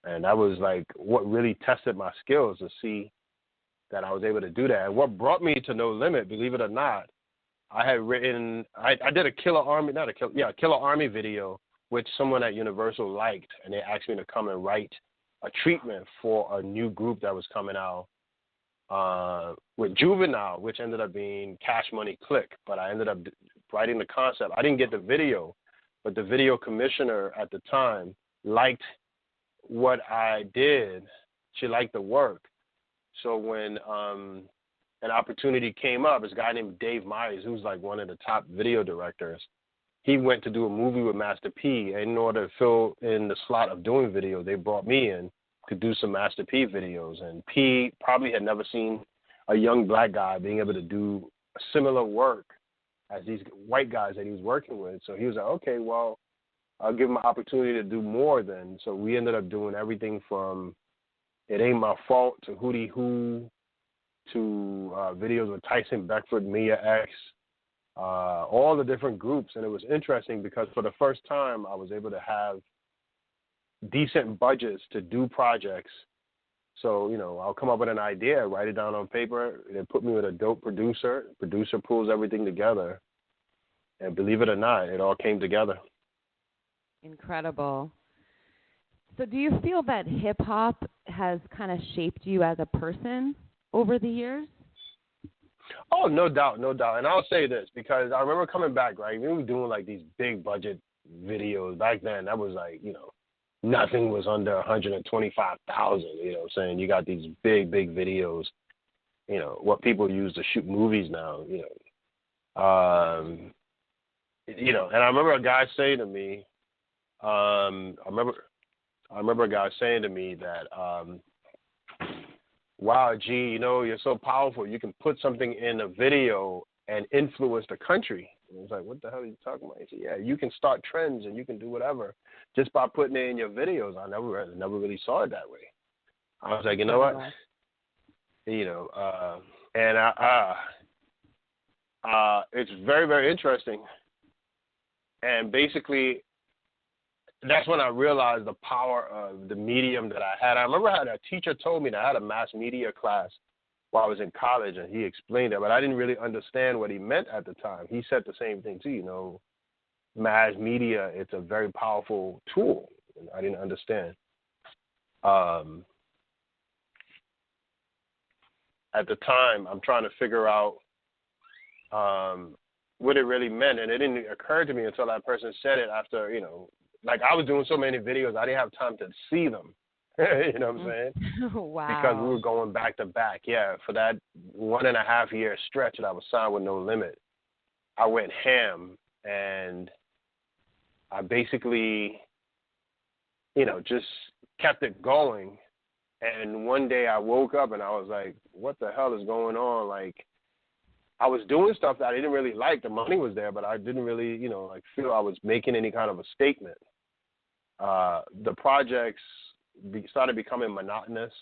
S2: And that was like what really tested my skills, to see that I was able to do that. And what brought me to No Limit, believe it or not, I had written, I did a Killa Army video, which someone at Universal liked, and they asked me to come and write a treatment for a new group that was coming out with Juvenile, which ended up being Cash Money Click. But I ended up writing the concept. I didn't get the video, but the video commissioner at the time liked what I did. She liked the work. So when an opportunity came up, this guy named Dave Myers, who's like one of the top video directors, he went to do a movie with Master P. And in order to fill in the slot of doing video, they brought me in to do some Master P videos. And P probably had never seen a young black guy being able to do similar work as these white guys that he was working with. So he was like, okay, well, I'll give him an opportunity to do more then. So we ended up doing everything from It Ain't My Fault to Hootie Who to videos with Tyson Beckford, Mia X, all the different groups. And it was interesting because for the first time I was able to have decent budgets to do projects. So, you know, I'll come up with an idea, write it down on paper, they put me with a dope producer. Producer pulls everything together. And believe it or not, it all came together.
S3: Incredible. So do you feel that hip-hop has kind of shaped you as a person over the years?
S2: Oh, no doubt, no doubt. And I'll say this because I remember coming back, right? We were doing like these big budget videos. Back then, that was like, you know, nothing was under 125,000, you know what I'm saying? You got these big, big videos, you know, what people use to shoot movies now, you know. You know, and I remember a guy saying to me, I remember a guy saying to me that, wow, G, you know, you're so powerful. You can put something in a video and influence the country. And I was like, what the hell are you talking about? He said, yeah, you can start trends and you can do whatever just by putting it in your videos. I never really saw it that way. I was like, you know what? You know, and it's very, very interesting. And basically, that's when I realized the power of the medium that I had. I remember how a teacher told me that I had a mass media class while I was in college, and he explained it, but I didn't really understand what he meant at the time. He said the same thing too, you know, mass media, it's a very powerful tool. And I didn't understand. At the time, I'm trying to figure out what it really meant, and it didn't occur to me until that person said it after, you know, like I was doing so many videos, I didn't have time to see them. You know what I'm saying?
S3: Wow.
S2: Because we were going back to back. Yeah, for that 1.5 year stretch that I was signed with No Limit, I went ham, and I basically, you know, just kept it going. And one day I woke up and I was like, what the hell is going on? Like, I was doing stuff that I didn't really like. The money was there, but I didn't really, you know, like feel I was making any kind of a statement. The projects started becoming monotonous,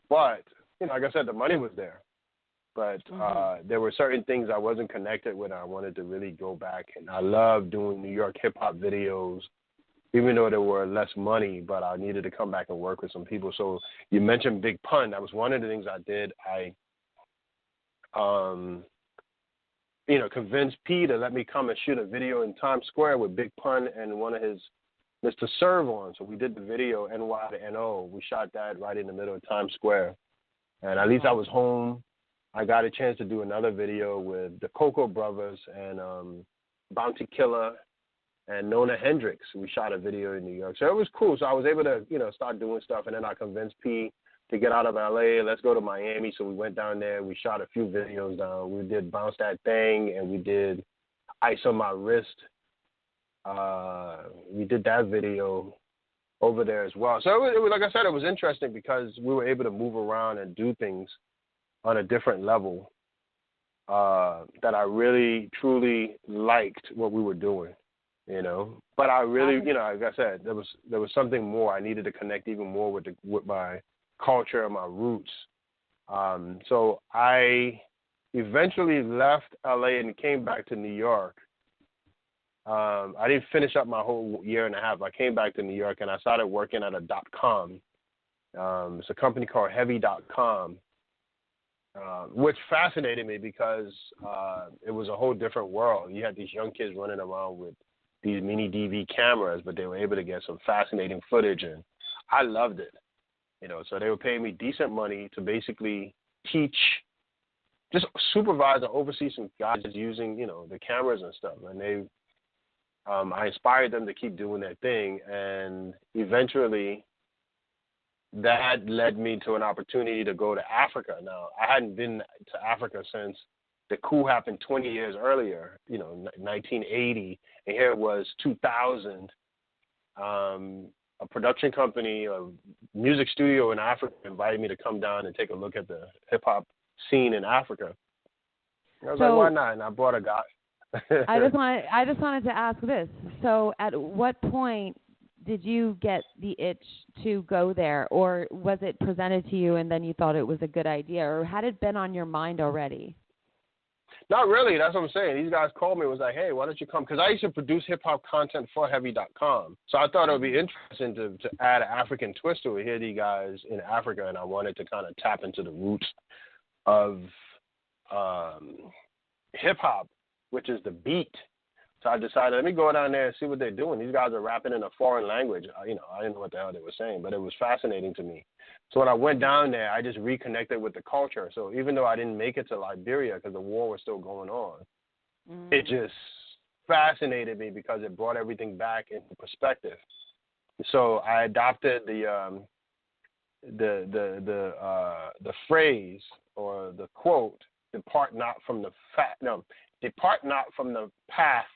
S2: but, you know, like I said, the money was there. But there were certain things I wasn't connected with. I wanted to really go back, and I loved doing New York hip-hop videos, even though there were less money, but I needed to come back and work with some people. So you mentioned Big Pun. That was one of the things I did. I you know, convinced P to let me come and shoot a video in Times Square with Big Pun and one of his Mr. Serve on. So we did the video NY to NO. We shot that right in the middle of Times Square. And at least I was home. I got a chance to do another video with the Cocoa Brothers and Bounty Killer and Nona Hendrix. We shot a video in New York. So it was cool. So I was able to, you know, start doing stuff. And then I convinced P to get out of LA. Let's go to Miami. So we went down there. We shot a few videos down. We did Bounce That Thing, and we did Ice on My Wrist. We did that video over there as well. So it was, like I said, it was interesting because we were able to move around and do things on a different level that I really, truly liked what we were doing, you know. But I really, you know, like I said, there was something more. I needed to connect even more with my culture and my roots. So I eventually left LA and came back to New York. I didn't finish up my whole year and a half. I came back to New York and I started working at a .com. It's a company called Heavy.com, which fascinated me because it was a whole different world. You had these young kids running around with these mini DV cameras, but they were able to get some fascinating footage, and I loved it. You know, so they were paying me decent money to basically teach, just supervise and oversee some guys using, you know, the cameras and stuff. And I inspired them to keep doing their thing. And eventually that led me to an opportunity to go to Africa. Now, I hadn't been to Africa since the coup happened 20 years earlier, you know, 1980. And here it was 2000. A production company, a music studio in Africa invited me to come down and take a look at the hip-hop scene in Africa. I was like, why not? And I brought a guy.
S3: I just wanted to ask this. So at what point did you get the itch to go there, or was it presented to you and then you thought it was a good idea, or had it been on your mind already?
S2: Not really. That's what I'm saying. These guys called me and was like, hey, why don't you come? Because I used to produce hip-hop content for Heavy.com. So I thought it would be interesting to add an African twist to it. Here these guys in Africa, and I wanted to kind of tap into the roots of hip-hop, which is the beat. So I decided, let me go down there and see what they're doing. These guys are rapping in a foreign language. You know, I didn't know what the hell they were saying, but it was fascinating to me. So when I went down there, I just reconnected with the culture. So even though I didn't make it to Liberia because the war was still going on, it just fascinated me because it brought everything back into perspective. So I adopted the phrase or the quote, depart not from the path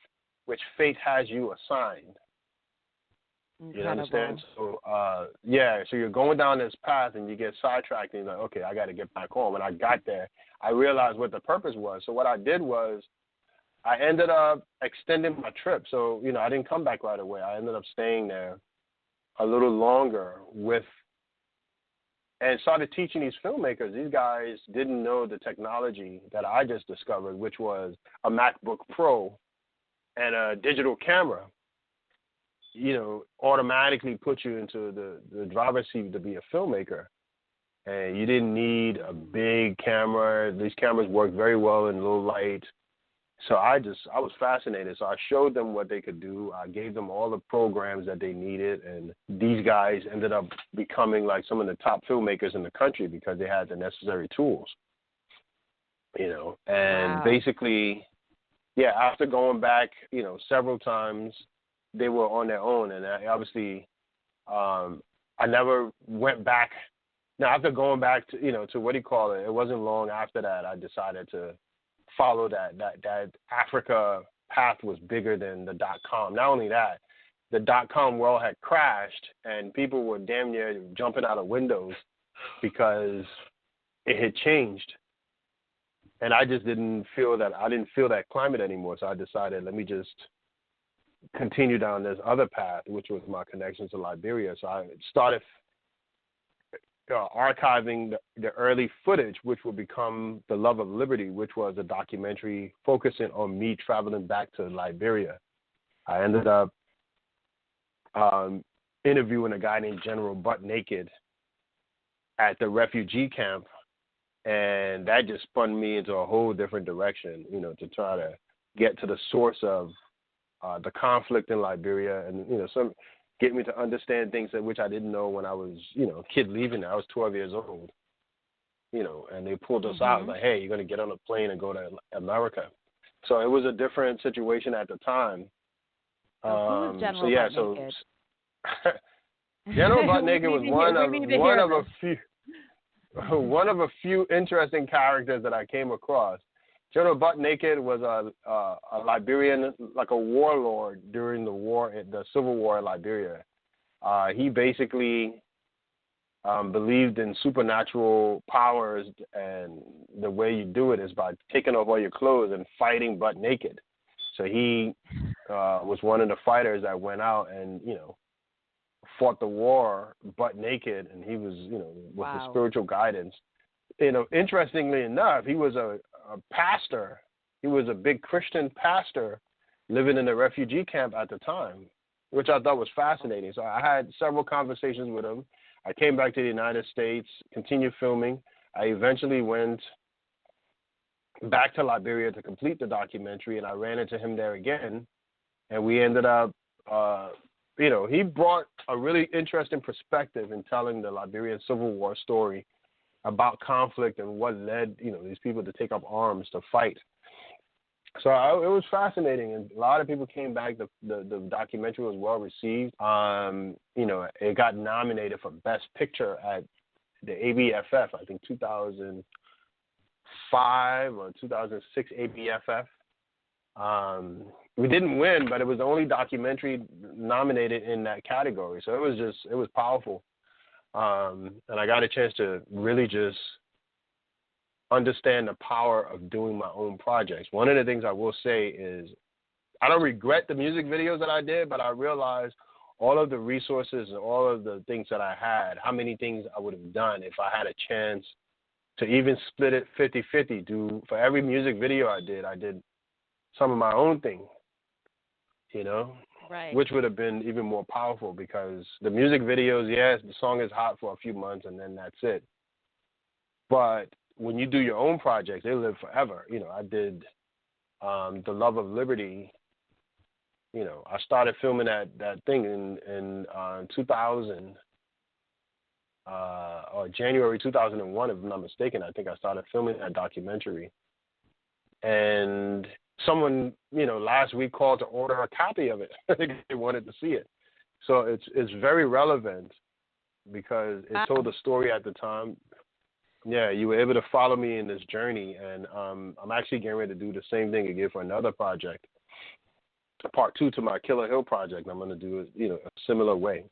S2: which fate has you assigned.
S3: Incredible.
S2: You understand? So, so you're going down this path and you get sidetracked and you're like, okay, I got to get back home. When I got there, I realized what the purpose was. So what I did was I ended up extending my trip. So, you know, I didn't come back right away. I ended up staying there a little longer and started teaching these filmmakers. These guys didn't know the technology that I just discovered, which was a MacBook Pro and a digital camera, you know, automatically put you into the driver's seat to be a filmmaker. And you didn't need a big camera. These cameras work very well in low light. So I was fascinated. So I showed them what they could do. I gave them all the programs that they needed. And these guys ended up becoming like some of the top filmmakers in the country because they had the necessary tools, you know. And basically, yeah, after going back, you know, several times, they were on their own. And obviously, I never went back. Now, after going back to, you know, to what do you call it, it wasn't long after that I decided to follow that Africa path was bigger than the .com. Not only that, the .com world had crashed and people were damn near jumping out of windows because it had changed. And I just didn't feel that climate anymore. So I decided, let me just continue down this other path, which was my connection to Liberia. So I started archiving the early footage, which would become The Love of Liberty, which was a documentary focusing on me traveling back to Liberia. I ended up interviewing a guy named General Butt Naked at the refugee camp, and that just spun me into a whole different direction, you know, to try to get to the source of the conflict in Liberia, and, you know, get me to understand things that which I didn't know when I was, you know, a kid leaving. I was 12 years old, you know, and they pulled us out like, hey, you're going to get on a plane and go to America. So it was a different situation at the time.
S3: Who was General Butt Naked?
S2: General Butt Naked was one of a few interesting characters that I came across. General Butt Naked was a Liberian, like a warlord during the Civil War in Liberia. He basically believed in supernatural powers, and the way you do it is by taking off all your clothes and fighting butt naked. So he was one of the fighters that went out and, you know, fought the war butt naked, and he was, you know, with the spiritual guidance. You know, interestingly enough, he was a pastor. He was a big Christian pastor living in a refugee camp at the time, which I thought was fascinating. So I had several conversations with him. I came back to the United States, continued filming. I eventually went back to Liberia to complete the documentary, and I ran into him there again. And we ended up, you know, he brought a really interesting perspective in telling the Liberian Civil War story about conflict and what led, you know, these people to take up arms to fight. So it was fascinating, and a lot of people came back. The documentary was well received. You know, it got nominated for Best Picture at the ABFF, I think 2005 or 2006 ABFF. We didn't win, but it was the only documentary nominated in that category. So it was powerful. And I got a chance to really just understand the power of doing my own projects. One of the things I will say is I don't regret the music videos that I did, but I realized all of the resources and all of the things that I had, how many things I would have done if I had a chance to even split it 50-50. For every music video I did some of my own thing, you know?
S3: Right.
S2: Which would have been even more powerful, because the music videos, yes, the song is hot for a few months and then that's it. But when you do your own projects, they live forever. You know, I did The Love of Liberty. You know, I started filming that thing in 2000 or January 2001, if I'm not mistaken. I think I started filming that documentary. And someone, you know, last week called to order a copy of it. They wanted to see it. So it's very relevant because it told the story at the time. Yeah, you were able to follow me in this journey, and I'm actually getting ready to do the same thing again for another project, part 2 to my Killa Hill project. I'm going to do it, you know, a similar way.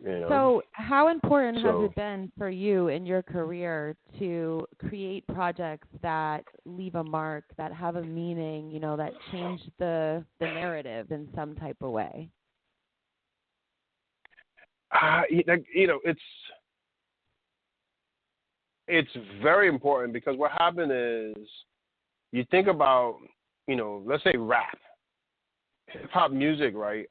S2: You know?
S3: So how important has it been for you in your career to create projects that leave a mark, that have a meaning, you know, that change the narrative in some type of way?
S2: You know, it's very important because what happened is you think about, you know, let's say rap, hip hop music, right?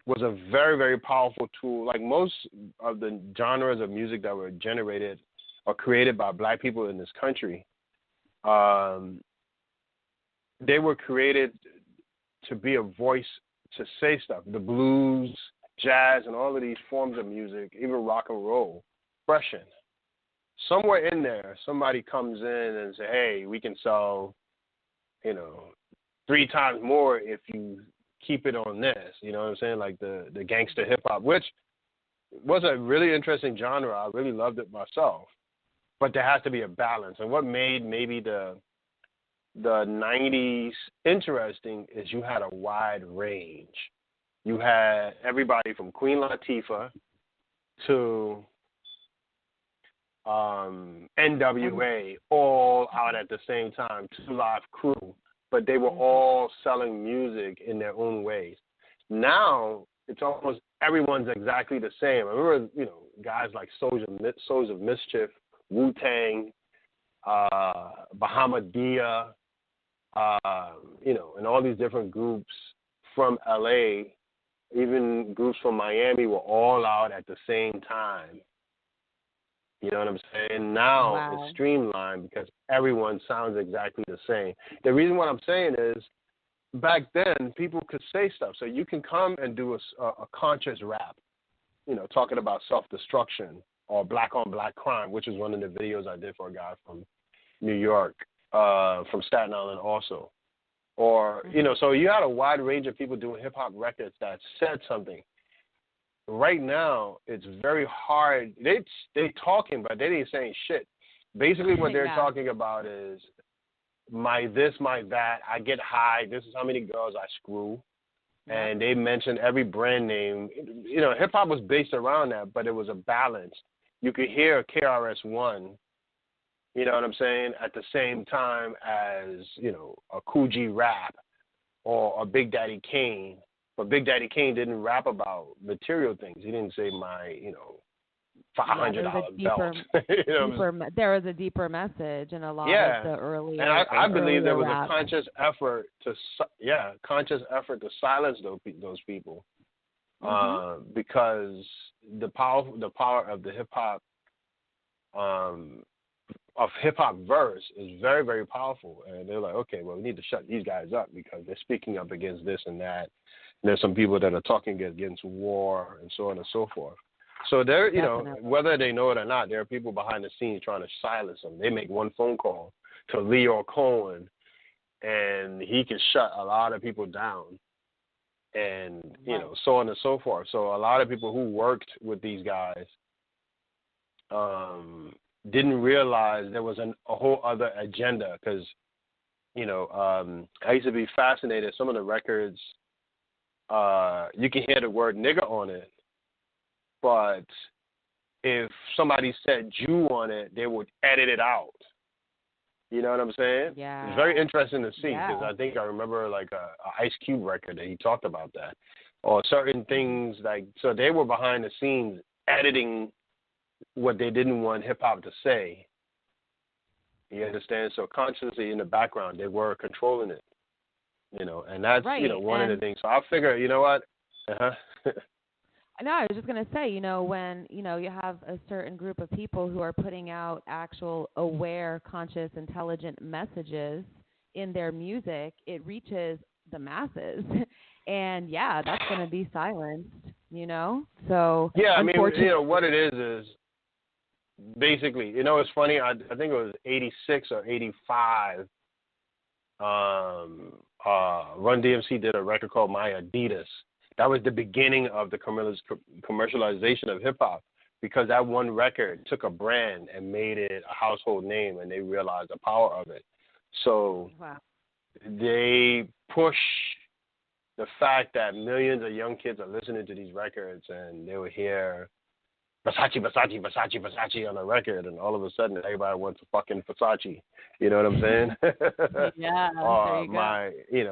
S2: Was a very, very powerful tool. Like most of the genres of music that were generated or created by Black people in this country, they were created to be a voice to say stuff. The blues, jazz, and all of these forms of music, even rock and roll, expression. Somewhere in there, somebody comes in and say, hey, we can sell, you know, 3 times more if you keep it on this. You know what I'm saying? Like the gangster hip-hop, which was a really interesting genre. I really loved it myself. But there has to be a balance. And what made maybe the 90s interesting is you had a wide range. You had everybody from Queen Latifah to NWA all out at the same time, 2 Live Crew, but they were all selling music in their own ways. Now it's almost everyone's exactly the same. I remember, you know, guys like Souls of Mischief, Wu-Tang, Bahamadia, you know, and all these different groups from LA, even groups from Miami were all out at the same time. You know what I'm saying? Now It's streamlined because everyone sounds exactly the same. The reason what I'm saying is back then people could say stuff. So you can come and do a conscious rap, you know, talking about self-destruction or black on black crime, which is one of the videos I did for a guy from New York, from Staten Island also. Or, you know, so you had a wide range of people doing hip-hop records that said something. Right now, it's very hard. They talking, but they ain't saying shit. Basically, what they're talking about is my this, my that. I get high. This is how many girls I screw. And they mention every brand name. You know, hip-hop was based around that, but it was a balance. You could hear KRS-One, you know what I'm saying, at the same time as, you know, a Kool G Rap or a Big Daddy Kane. But Big Daddy Kane didn't rap about material things. He didn't say my, you know, $500 belt.
S3: There was a deeper message in a lot of the early.
S2: And I believe there was
S3: rap.
S2: a conscious effort to silence those people, because the power of the hip hop verse is very, very powerful. And they're like, okay, well, we need to shut these guys up because they're speaking up against this and that. And there's some people that are talking against war and so on and so forth. So there, you know, whether they know it or not, there are people behind the scenes trying to silence them. They make one phone call to Leo Cohen, and he can shut a lot of people down, and you know, so on and so forth. So a lot of people who worked with these guys didn't realize there was a whole other agenda. Because, you know, I used to be fascinated. Some of the records, you can hear the word nigger on it, but if somebody said Jew on it, they would edit it out. You know what I'm saying?
S3: Yeah.
S2: It's very interesting to see because I think I remember like a Ice Cube record that he talked about that, or certain things like, so they were behind the scenes editing what they didn't want hip hop to say. You understand? So consciously in the background, they were controlling it. You know, and that's you know one of the things. So I figure, you know what?
S3: No, I was just going to say, you know, when, you know, you have a certain group of people who are putting out actual aware, conscious, intelligent messages in their music, it reaches the masses. And, that's going to be silenced, you know? So,
S2: yeah, I mean, you know, what it is basically, you know, it's funny, I think it was 86 or 85, Run DMC did a record called My Adidas. That was the beginning of the commercialization of hip-hop, because that one record took a brand and made it a household name, and they realized the power of it. So they push the fact that millions of young kids are listening to these records and they would hear Versace, Versace, Versace, Versace on a record, and all of a sudden everybody wants a fucking Versace. You know what I'm saying?
S3: Yeah.
S2: Or
S3: there you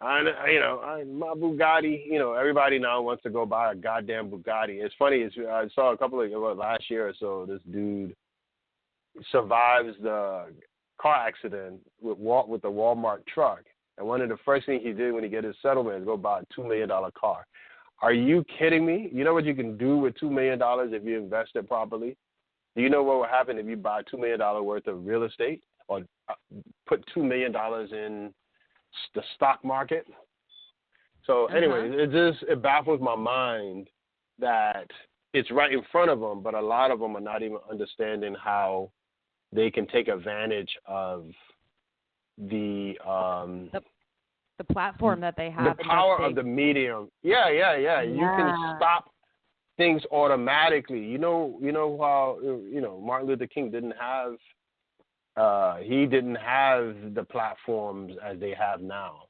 S2: my, my Bugatti. Everybody now wants to go buy a goddamn Bugatti. It's funny. I saw a couple of last year or so. This dude survives the car accident with the Walmart truck, and one of the first things he did when he get his settlement is go buy a $2 million car. Are you kidding me? You know what you can do with $2 million if you invest it properly? Do you know what will happen if you buy $2 million worth of real estate or put $2 million in the stock market? So anyway, it baffles my mind that it's right in front of them, but a lot of them are not even understanding how they can take advantage of the
S3: platform that they have.
S2: The power of the medium. Yeah. You can stop things automatically. You know how Martin Luther King didn't have the platforms as they have now.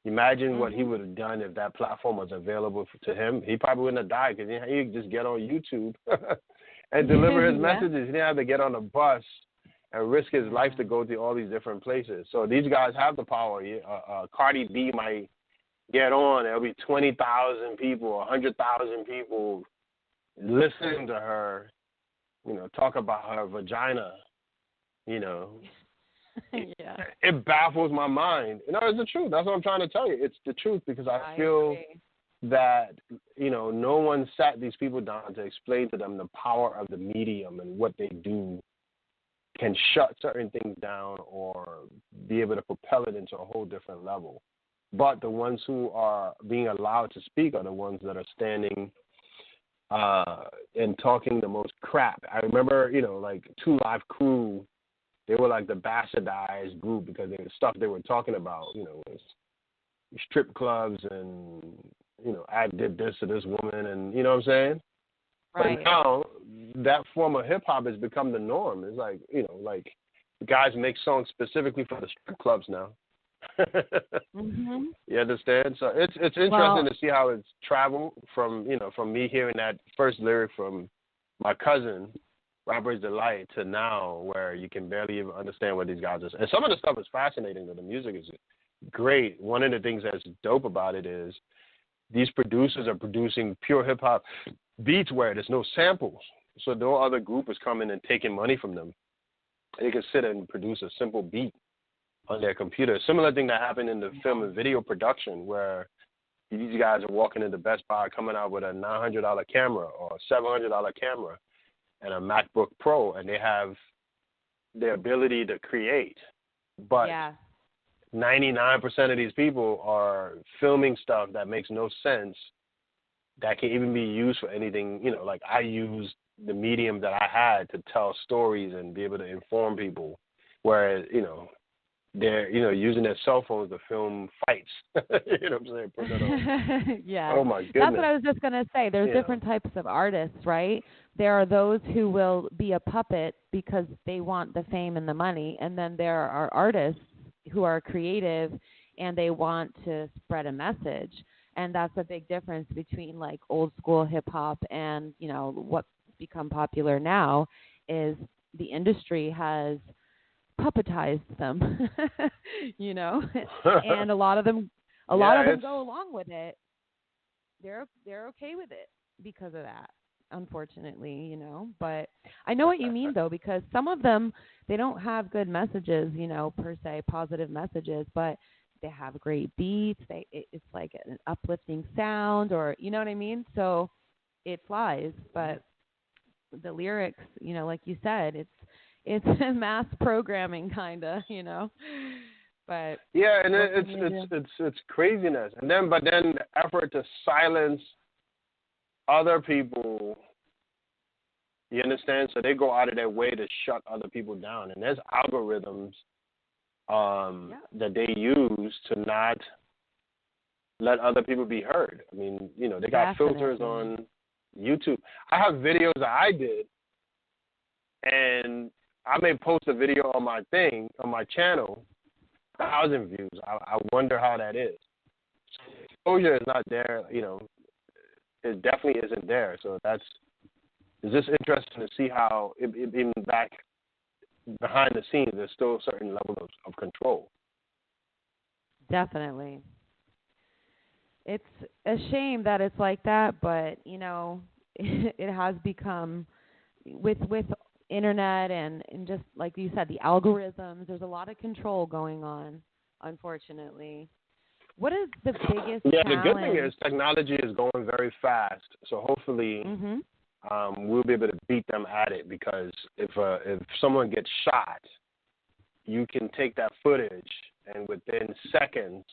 S2: Imagine what he would have done if that platform was available to him. He probably wouldn't have died because he could just get on YouTube and deliver his messages. He didn't have to get on a bus and risk his life to go to all these different places. So these guys have the power. Cardi B might get on. There'll be 20,000 people, 100,000 people listening to her, talk about her vagina,
S3: Yeah.
S2: It baffles my mind. It's the truth. That's what I'm trying to tell you. It's the truth because I feel
S3: agree.
S2: that, no one sat these people down to explain to them the power of the medium and what they do can shut certain things down or be able to propel it into a whole different level. But the ones who are being allowed to speak are the ones that are standing and talking the most crap. I remember, like Two Live Crew, they were like the bastardized group because the stuff they were talking about, was strip clubs and, I did this to this woman and, you know what I'm saying?
S3: Right.
S2: But now that form of hip hop has become the norm. It's like, like guys make songs specifically for the strip clubs now. You understand? So it's interesting to see how it's traveled from me hearing that first lyric from my cousin, Robert's Delight, to now where you can barely even understand what these guys are. And some of the stuff is fascinating, though. The music is great. One of the things that's dope about it is these producers are producing pure hip hop beats where there's no samples. So no other group is coming and taking money from them. They can sit and produce a simple beat on their computer. Similar thing that happened in the film and video production where these guys are walking into Best Buy coming out with a $900 camera or a $700 camera and a MacBook Pro, and they have the ability to create. But 99% of these people are filming stuff that makes no sense that can even be used for anything. Like I used the medium that I had to tell stories and be able to inform people, whereas, they're, using their cell phones to film fights. You know what I'm saying? Put that on.
S3: Yeah.
S2: Oh, my goodness.
S3: That's what I was just going to say. There's different types of artists, right? There are those who will be a puppet because they want the fame and the money, and then there are artists who are creative and they want to spread a message. And that's a big difference between like old school hip hop and, what's become popular now is the industry has puppetized them, and a lot of them go along with it. They're okay with it because of that, unfortunately, But I know what you mean though, because some of them, they don't have good messages, per se, positive messages, but they have great beats. It's like an uplifting sound, or you know what I mean. So it flies, but the lyrics, like you said, it's mass programming, kinda, But
S2: yeah, and it's craziness, and then the effort to silence other people. You understand? So they go out of their way to shut other people down, and there's algorithms that they use to not let other people be heard. I mean, they got filters on YouTube. I have videos that I did, and I may post a video on my channel, 1,000 views. I wonder how that is. exposure is not there, it definitely isn't there. So it's just interesting to see how, even back behind the scenes, there's still a certain level of control.
S3: Definitely. It's a shame that it's like that, but, it has become, with internet and just, like you said, the algorithms, there's a lot of control going on, unfortunately. What is the biggest challenge?
S2: The good thing is technology is going very fast, so hopefully we'll be able to beat them at it, because if someone gets shot, you can take that footage and within seconds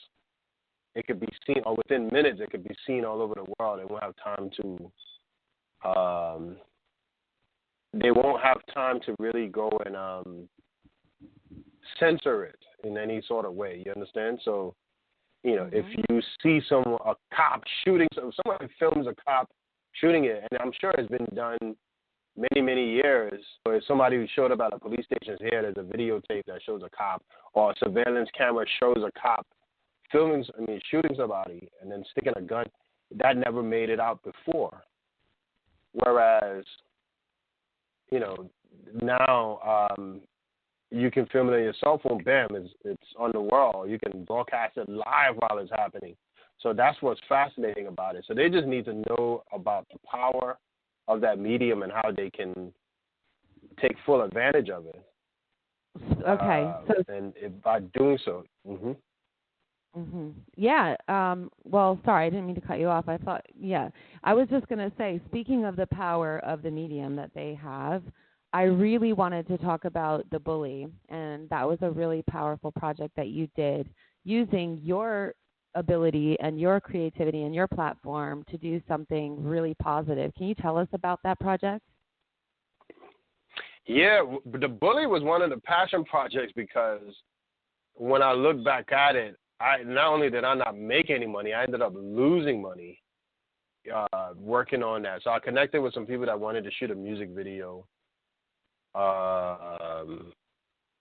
S2: it could be seen, or within minutes it could be seen all over the world, and we'll have time to they won't have time to really go and censor it in any sort of way. You understand? So, if you see a cop shooting, if someone films a cop shooting it, and I'm sure it's been done many, many years, or if somebody who showed up at a police station here, there's a videotape that shows a cop, or a surveillance camera shows a cop shooting somebody and then sticking a gun, that never made it out before. Whereas, now you can film it on your cell phone, bam, it's on the world. You can broadcast it live while it's happening. So that's what's fascinating about it. So they just need to know about the power of that medium and how they can take full advantage of it.
S3: Okay.
S2: And by doing so.
S3: Yeah. Well, sorry, I didn't mean to cut you off. I was just going to say, speaking of the power of the medium that they have, I really wanted to talk about The Bully, and that was a really powerful project that you did using your ability and your creativity and your platform to do something really positive. Can you tell us about that project?
S2: Yeah, The Bully was one of the passion projects, because when I look back at it, not only did I not make any money, I ended up losing money working on that. So I connected with some people that wanted to shoot a music video. And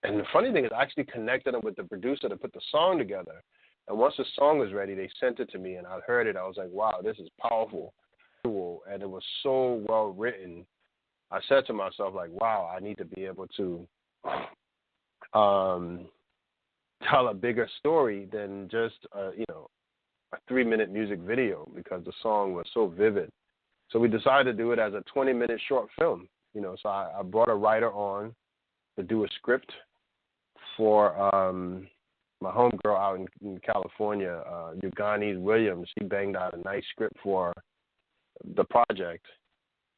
S2: the funny thing is, I actually connected them with the producer to put the song together. And once the song was ready, they sent it to me, and I heard it. I was like, wow, this is powerful. And it was so well written. I said to myself, like, wow, I need to be able to tell a bigger story than just, a 3-minute music video, because the song was so vivid. So we decided to do it as a 20-minute short film. So I brought a writer on to do a script for my homegirl out in California, Ugani Williams. She banged out a nice script for the project,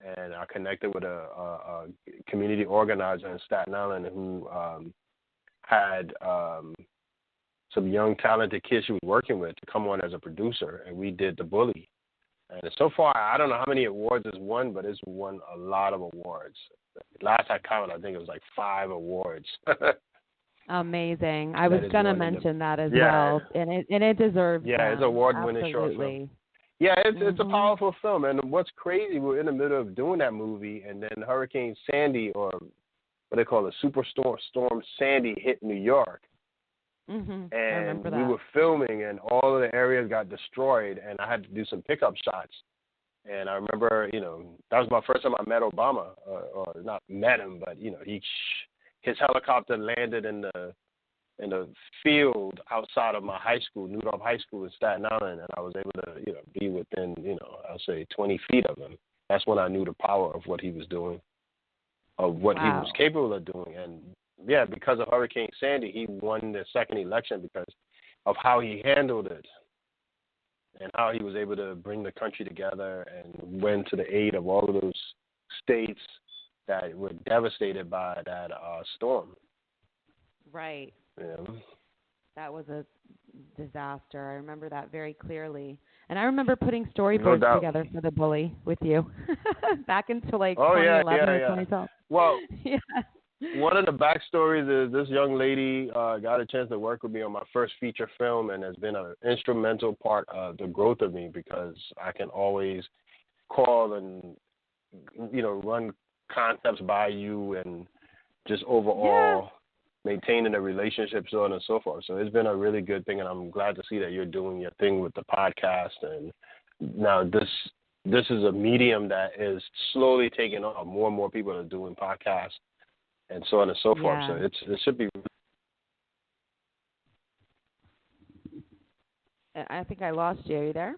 S2: and I connected with a community organizer in Staten Island who had some young talented kids she was working with to come on as a producer, and we did The Bully. And so far, I don't know how many awards it's won, but it's won a lot of awards. Last I counted, I think it was like 5 awards.
S3: Amazing. I was going to mention that as well, and it deserves
S2: Yeah, it's award-winning short film. Yeah, it's a powerful film, and what's crazy, we're in the middle of doing that movie, and then Hurricane Sandy, or what they call a Storm Sandy, hit New York. And we were filming, and all of the areas got destroyed, and I had to do some pickup shots. And I remember, that was my first time I met Obama, or not met him, but his helicopter landed in the field outside of my high school, Newdorf High School in Staten Island, and I was able to, be within, I'll say 20 feet of him. That's when I knew the power of what he was doing, of what he was capable of doing, and yeah, because of Hurricane Sandy, he won the second election because of how he handled it and how he was able to bring the country together and went to the aid of all of those states that were devastated by that storm.
S3: Right.
S2: Yeah.
S3: That was a disaster. I remember that very clearly. And I remember putting storyboards together for The Bully with you back into 2011 or 2012.
S2: Well, yeah. One of the backstories is this young lady got a chance to work with me on my first feature film, and has been an instrumental part of the growth of me, because I can always call and, run concepts by you, and just overall maintaining a relationship, so on and so forth. So it's been a really good thing, and I'm glad to see that you're doing your thing with the podcast. And now this is a medium that is slowly taking off. More and more people are doing podcasts, and so on and so forth. So it should be.
S3: I think I lost you. Are you there?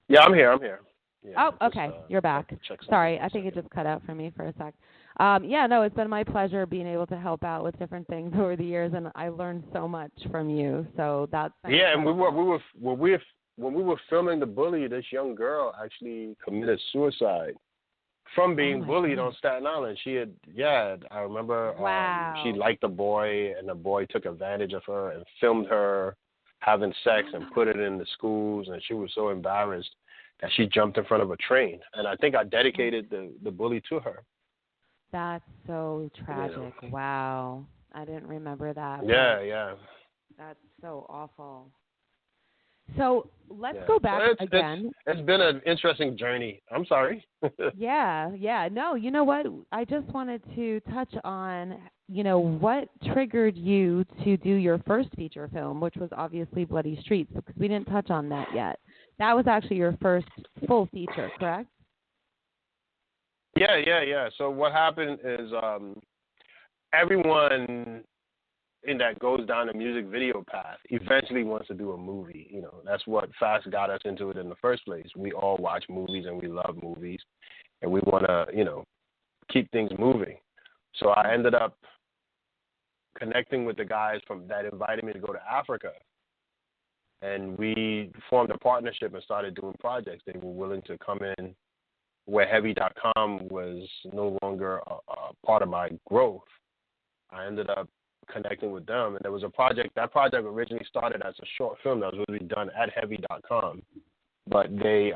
S2: Yeah, I'm here. Yeah,
S3: oh, okay. You're back. Sorry, I think it just cut out for me for a sec. Yeah, no, it's been my pleasure being able to help out with different things over the years, and I learned so much from you. So that's
S2: and when we were filming The Bully, this young girl actually committed suicide from being bullied on Staten Island. I remember she liked the boy, and the boy took advantage of her and filmed her having sex and put it in the schools, and she was so embarrassed that she jumped in front of a train. And I think I dedicated the bully to her.
S3: That's so tragic. You know. Wow. I didn't remember that.
S2: Yeah.
S3: That's so awful. So let's go back again.
S2: It's been an interesting journey. I'm sorry.
S3: Yeah. No, you know what? I just wanted to touch on, what triggered you to do your first feature film, which was obviously Bloody Streetz, because we didn't touch on that yet. That was actually your first full feature, correct?
S2: Yeah. So what happened is everyone that goes down the music video path eventually wants to do a movie. That's what Fast got us into it in the first place. We all watch movies and we love movies, and we want to, keep things moving. So I ended up connecting with the guys that invited me to go to Africa, and we formed a partnership and started doing projects. They were willing to come in where Heavy.com was no longer a part of my growth. I ended up connecting with them, and there was a project. That project originally started as a short film that was going to be done at Heavy.com, but they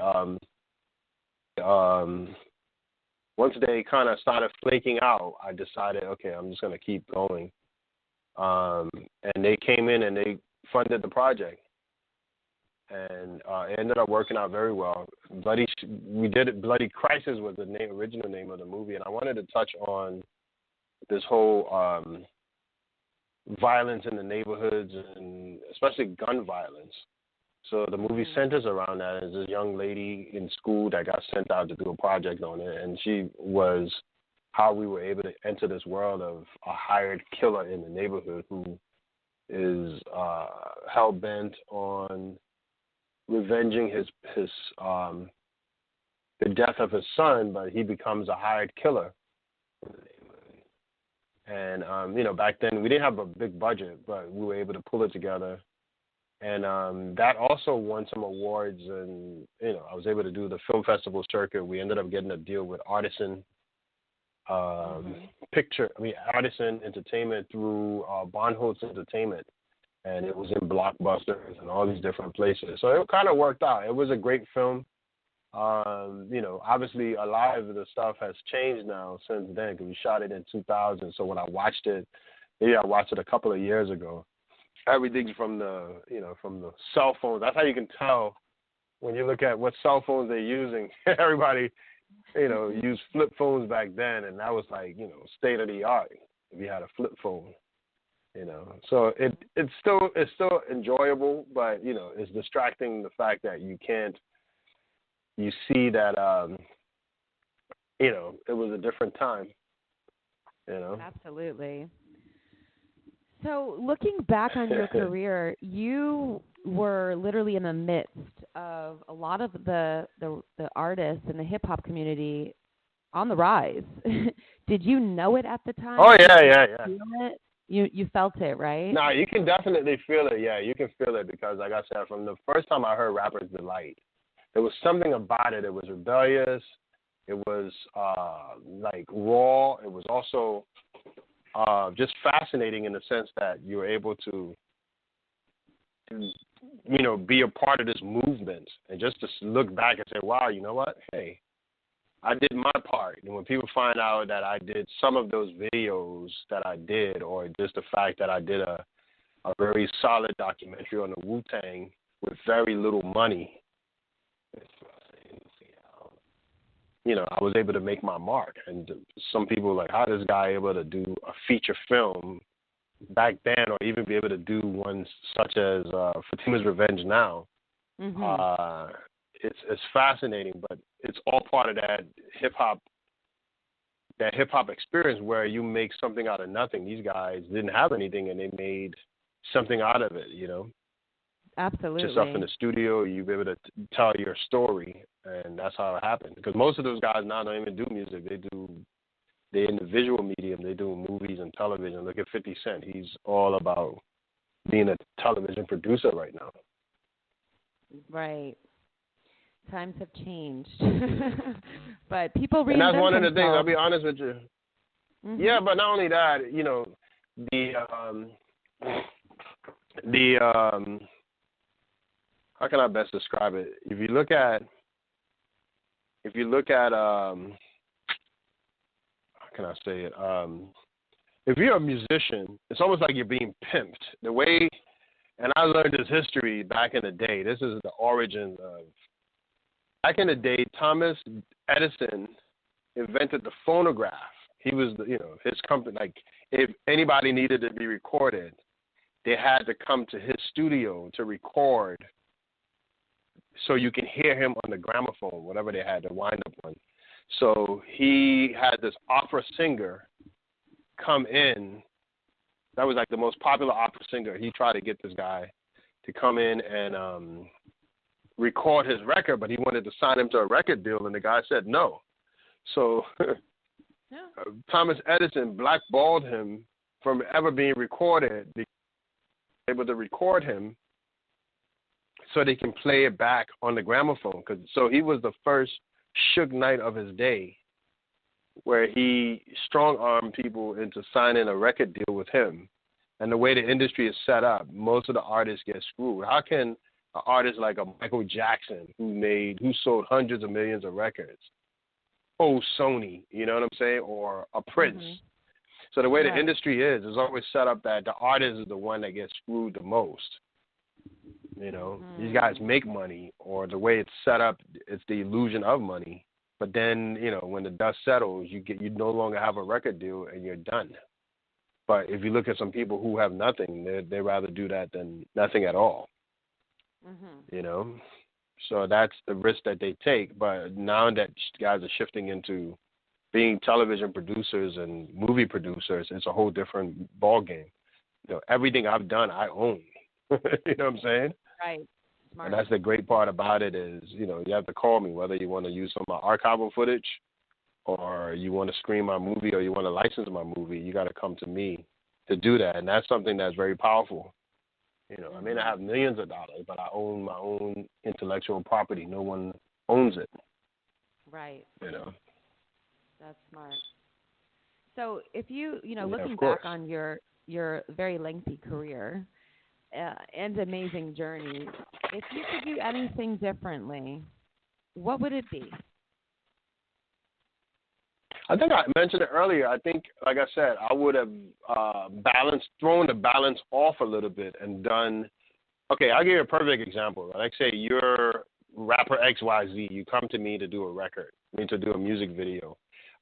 S2: once they kind of started flaking out, I decided, okay, I'm just going to keep going. And they came in and they funded the project, and it ended up working out very well. Bloody Crisis was the original name of the movie, and I wanted to touch on this whole violence in the neighborhoods, and especially gun violence. So the movie centers around that. There's this young lady in school that got sent out to do a project on it, and she was how we were able to enter this world of a hired killer in the neighborhood who is hell-bent on revenging the death of his son, but he becomes a hired killer. And, back then we didn't have a big budget, but we were able to pull it together. And that also won some awards, and, I was able to do the film festival circuit. We ended up getting a deal with Artisan Artisan Entertainment through Barnholtz Entertainment. And it was in Blockbusters and all these different places. So it kind of worked out. It was a great film. Obviously a lot of the stuff has changed now since then, because we shot it in 2000. So when I watched it, I watched it a couple of years ago. Everything's from the cell phones. That's how you can tell when you look at what cell phones they're using. Everybody, used flip phones back then, and that was like, state of the art if you had a flip phone. So it's still enjoyable, but it's distracting, the fact that you see that it was a different time.
S3: Absolutely. So looking back on your career, you were literally in the midst of a lot of the artists in the hip hop community on the rise. Did you know it at the time?
S2: Oh yeah.
S3: Did you feel it? You felt it, right?
S2: No, you can definitely feel it. Yeah, you can feel it, because, like I said, from the first time I heard Rapper's Delight, there was something about it. It was rebellious. It was like raw. It was also just fascinating in the sense that you were able to, be a part of this movement, and just to look back and say, wow, you know what? Hey, I did my part. And when people find out that I did some of those videos that I did, or just the fact that I did a very solid documentary on the Wu-Tang with very little money, I was able to make my mark. And some people were like, how is this guy able to do a feature film back then, or even be able to do ones such as Fatimas Revenge now?
S3: Mm-hmm.
S2: It's fascinating, but it's all part of that hip hop experience where you make something out of nothing. These guys didn't have anything, and they made something out of it.
S3: Absolutely.
S2: Just up in the studio, you be able to tell your story, and that's how it happened. Because most of those guys now don't even do music; they're in the visual medium. They do movies and television. Look at 50 Cent; he's all about being a television producer right now.
S3: Right. Times have changed, but people reinvent
S2: And that's one of the
S3: themselves.
S2: things. I'll be honest with you.
S3: Mm-hmm.
S2: Yeah, but not only that, the how can I best describe it? If you look at how can I say it? If you're a musician, it's almost like you're being pimped. The way, and I learned this history back in the day. This is the origin of. Back in the day, Thomas Edison invented the phonograph. He was, his company. Like, if anybody needed to be recorded, they had to come to his studio to record, so you can hear him on the gramophone, whatever they had, the wind-up one. So he had this opera singer come in. That was like the most popular opera singer. He tried to get this guy to come in and record his record, but he wanted to sign him to a record deal, and the guy said no. So Thomas Edison blackballed him from ever being recorded. They were able to record him so they can play it back on the gramophone. So he was the first Suge Knight of his day, where he strong-armed people into signing a record deal with him. And the way the industry is set up, most of the artists get screwed. How can an artist like a Michael Jackson, who sold hundreds of millions of records, owe Sony, you know what I'm saying, or a Prince?
S3: Mm-hmm.
S2: So the way the industry is always set up that the artist is the one that gets screwed the most. These guys make money, or the way it's set up, it's the illusion of money. But then, when the dust settles, you no longer have a record deal, and you're done. But if you look at some people who have nothing, they'd rather do that than nothing at all.
S3: Mm-hmm.
S2: So that's the risk that they take. But now that guys are shifting into being television producers and movie producers, it's a whole different ball game. Everything I've done, I own. You know what I'm saying?
S3: Right. Smart.
S2: And that's the great part about it is, you have to call me whether you want to use some of my archival footage, or you want to screen my movie, or you want to license my movie. You got to come to me to do that, and that's something that's very powerful. I may not have millions of dollars, but I own my own intellectual property. No one owns it.
S3: Right.
S2: That's
S3: smart. So if looking
S2: of
S3: back
S2: course.
S3: on your very lengthy career and amazing journey, if you could do anything differently, what would it be?
S2: I think I mentioned it earlier. I think, like I said, I would have thrown the balance off a little bit and done. Okay, I'll give you a perfect example. Like, say you're rapper XYZ. You come to me to do a record, to do a music video.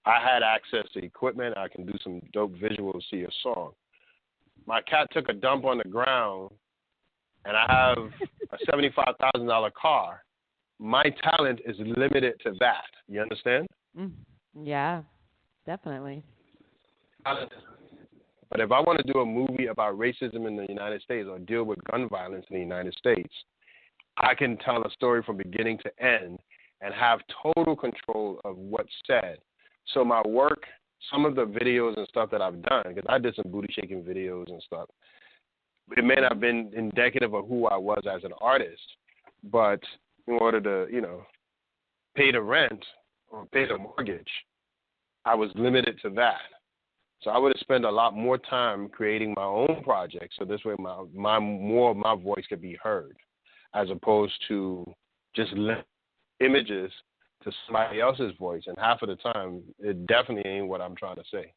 S2: I had access to equipment. I can do some dope visuals to your song. My cat took a dump on the ground, and I have a $75,000 car. My talent is limited to that. You understand?
S3: Yeah, definitely.
S2: But if I want to do a movie about racism in the United States, or deal with gun violence in the United States, I can tell a story from beginning to end and have total control of what's said. So my work, some of the videos and stuff that I've done, because I did some booty shaking videos and stuff, it may not have been indicative of who I was as an artist, but in order to, pay the rent or pay the mortgage, I was limited to that. So I would have spent a lot more time creating my own projects, so this way more of my voice could be heard, as opposed to just images to somebody else's voice. And half of the time, it definitely ain't what I'm trying to say.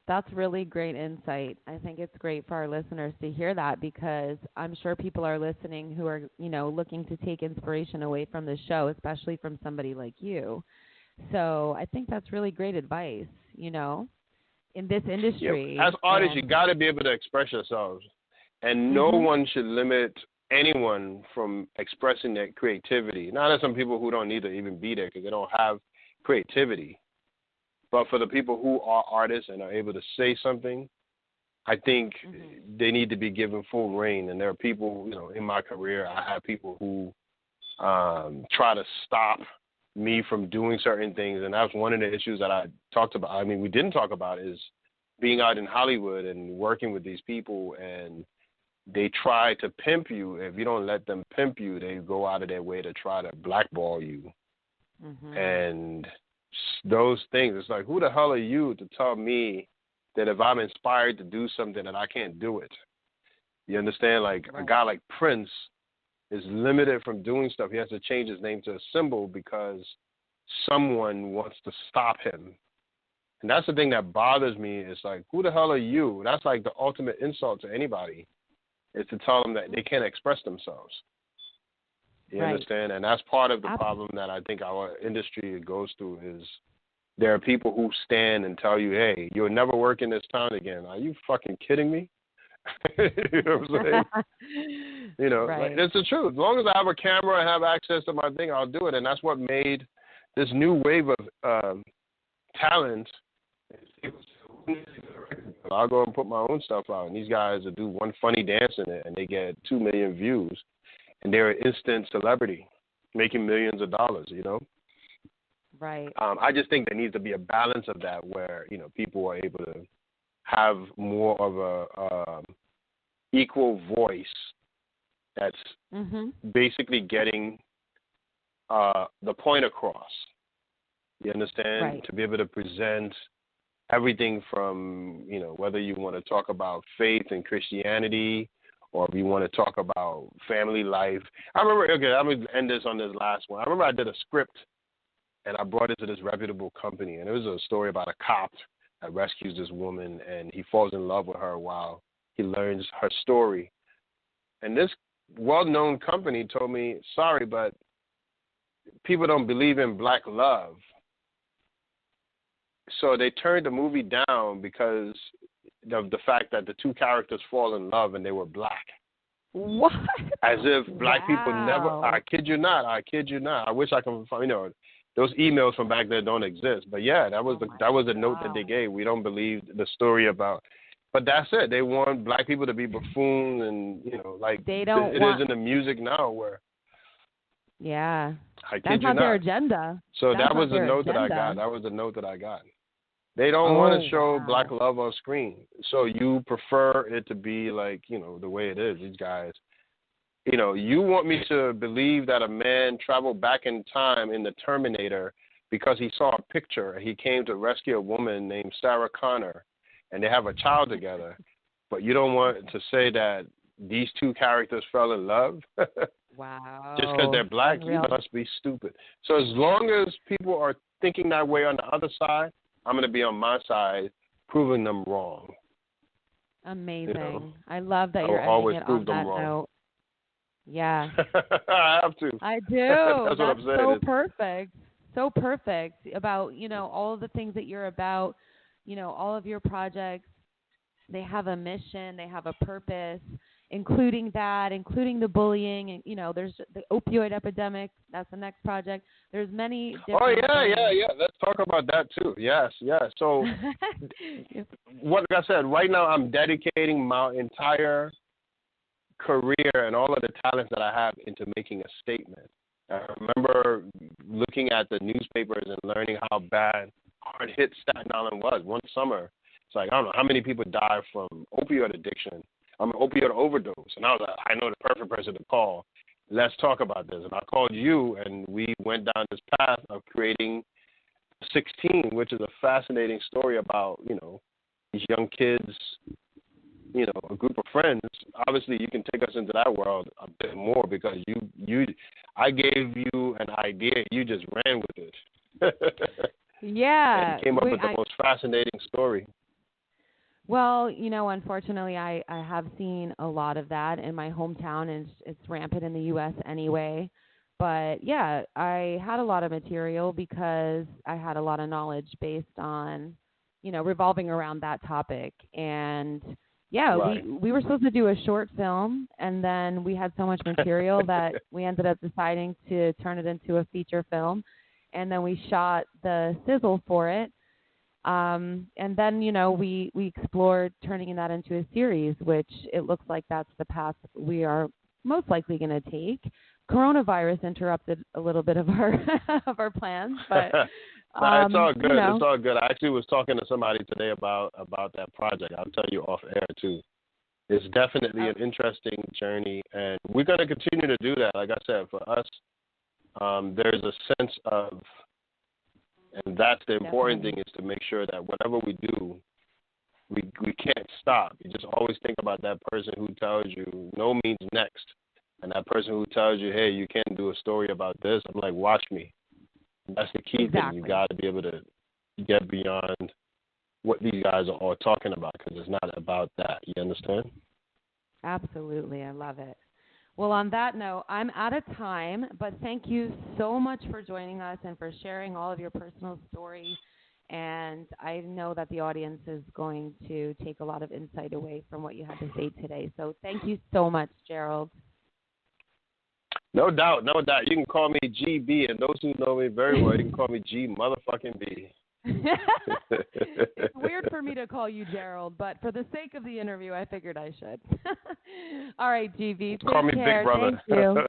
S3: That's really great insight. I think it's great for our listeners to hear that, because I'm sure people are listening who are, looking to take inspiration away from the show, especially from somebody like you. So I think that's really great advice, in this industry.
S2: As artists, you got to be able to express yourselves. And no one should limit anyone from expressing their creativity. Now, there's some people who don't need to even be there because they don't have creativity. But for the people who are artists and are able to say something, I think they need to be given full reign. And there are people, in my career, I have people who try to stop me from doing certain things. And that's one of the issues that I talked about. I mean, we didn't talk about is being out in Hollywood and working with these people, and they try to pimp you. If you don't let them pimp you, they go out of their way to try to blackball you. And those things, it's like, who the hell are you to tell me that if I'm inspired to do something that I can't do it? You understand? Like a guy like Prince is limited from doing stuff. He has to change his name to a symbol because someone wants to stop him. And that's the thing that bothers me. It's like, who the hell are you? That's like the ultimate insult to anybody, is to tell them that they can't express themselves. You understand? And that's part of the problem that I think our industry goes through is there are people who stand and tell you, hey, you'll never work in this town again. Are you fucking kidding me? You know what I'm saying? Like, it's the truth. As long as I have a camera and have access to my thing, I'll do it. And that's what made this new wave of talent. I'll go and put my own stuff out. And these guys will do one funny dance in it, and they get 2 million views. And they're an instant celebrity, making millions of dollars,
S3: Right.
S2: I just think there needs to be a balance of that where, people are able to have more of a equal voice that's basically getting the point across. You understand?
S3: Right.
S2: To be able to present everything from, whether you want to talk about faith and Christianity, or if you want to talk about family life. I remember, I'm going to end this on this last one. I remember I did a script, and I brought it to this reputable company, and it was a story about a cop that rescues this woman, and he falls in love with her while he learns her story. And this well-known company told me, sorry, but people don't believe in black love. So they turned the movie down because of the fact that the two characters fall in love and they were black.
S3: What?
S2: As if black people never. I kid you not. I wish I could find. Those emails from back there don't exist. But yeah, that was the note that they gave. We don't believe the story about. But that's it. They want black people to be buffoons, and like
S3: they don't.
S2: It is in the music now where.
S3: Yeah.
S2: That's
S3: not their agenda.
S2: So that was the note that I got. They don't want to show black love on screen. So you prefer it to be like, the way it is. These guys, you want me to believe that a man traveled back in time in the Terminator because he saw a picture and he came to rescue a woman named Sarah Connor, and they have a child together. But you don't want to say that these two characters fell in love?
S3: Wow.
S2: Just because they're black, you must be stupid. So as long as people are thinking that way on the other side, I'm going to be on my side, proving them wrong.
S3: Amazing. I love that you're ending it on that note. Yeah.
S2: I have to.
S3: I do.
S2: That's what I'm saying.
S3: So perfect. So perfect about, all of the things that you're about, all of your projects. They have a mission. They have a purpose, including the bullying. And, there's the opioid epidemic. That's the next project. There's many different
S2: yeah. Let's talk about that, too. Yes. So, like I said, right now I'm dedicating my entire career and all of the talents that I have into making a statement. I remember looking at the newspapers and learning how bad hard hit Staten Island was. One summer, it's like, I don't know how many people died from opioid addiction. Opioid overdose. And I was like, I know the perfect person to call. Let's talk about this. And I called you, and we went down this path of creating 16, which is a fascinating story about, these young kids, a group of friends. Obviously, you can take us into that world a bit more because I gave you an idea. You just ran with it.
S3: Yeah.
S2: And came up with the most fascinating story.
S3: Well, unfortunately, I have seen a lot of that in my hometown, and it's rampant in the U.S. anyway. But yeah, I had a lot of material because I had a lot of knowledge based on, revolving around that topic. And yeah,
S2: Right.
S3: we were supposed to do a short film, and then we had so much material that we ended up deciding to turn it into a feature film. And then we shot the sizzle for it. And then, we explored turning that into a series, which it looks like that's the path we are most likely going to take. Coronavirus interrupted a little bit of our of our plans, but
S2: no, it's all good. It's all good. I actually was talking to somebody today about that project. I'll tell you off air too. It's definitely an interesting journey, and we're going to continue to do that. Like I said, for us, there's a sense of, and that's the important thing, is to make sure that whatever we do, we can't stop. You just always think about that person who tells you no means next. And that person who tells you, hey, you can't do a story about this, I'm like, watch me. That's the key thing. You got to be able to get beyond what these guys are all talking about, because it's not about that. You understand?
S3: Absolutely. I love it. Well, on that note, I'm out of time, but thank you so much for joining us and for sharing all of your personal story. And I know that the audience is going to take a lot of insight away from what you had to say today. So thank you so much, Gerald.
S2: No doubt, no doubt. You can call me GB, and those who know me very well, you can call me G motherfucking B.
S3: It's weird for me to call you Gerald, but for the sake of the interview, I figured I should. All right, GB.
S2: Call me
S3: care.
S2: Big Brother.
S3: Thank you.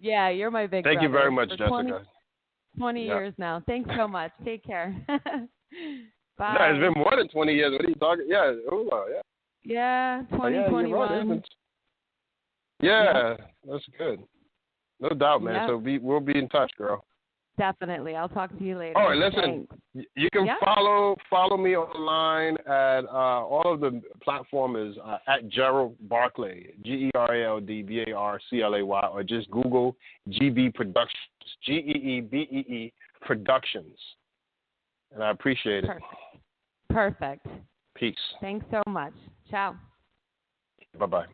S3: Yeah, you're my big brother.
S2: Thank you very much,
S3: for
S2: Jessica.
S3: 20 years now. Thanks so much. Take care. Bye.
S2: No, it's been more than 20 years. What are you talking? Yeah,
S3: yeah. 2021.
S2: Yeah, that's good. No doubt, man.
S3: Yep.
S2: So we'll be in touch, girl.
S3: Definitely. I'll talk to you later.
S2: All right, listen.
S3: Thanks.
S2: You can follow me online at all of the platform is at Gerald Barclay, GeraldBarclay, or just Google GB Productions, GEEBEE Productions. And I appreciate it.
S3: Perfect.
S2: Peace.
S3: Thanks so much. Ciao.
S2: Bye-bye.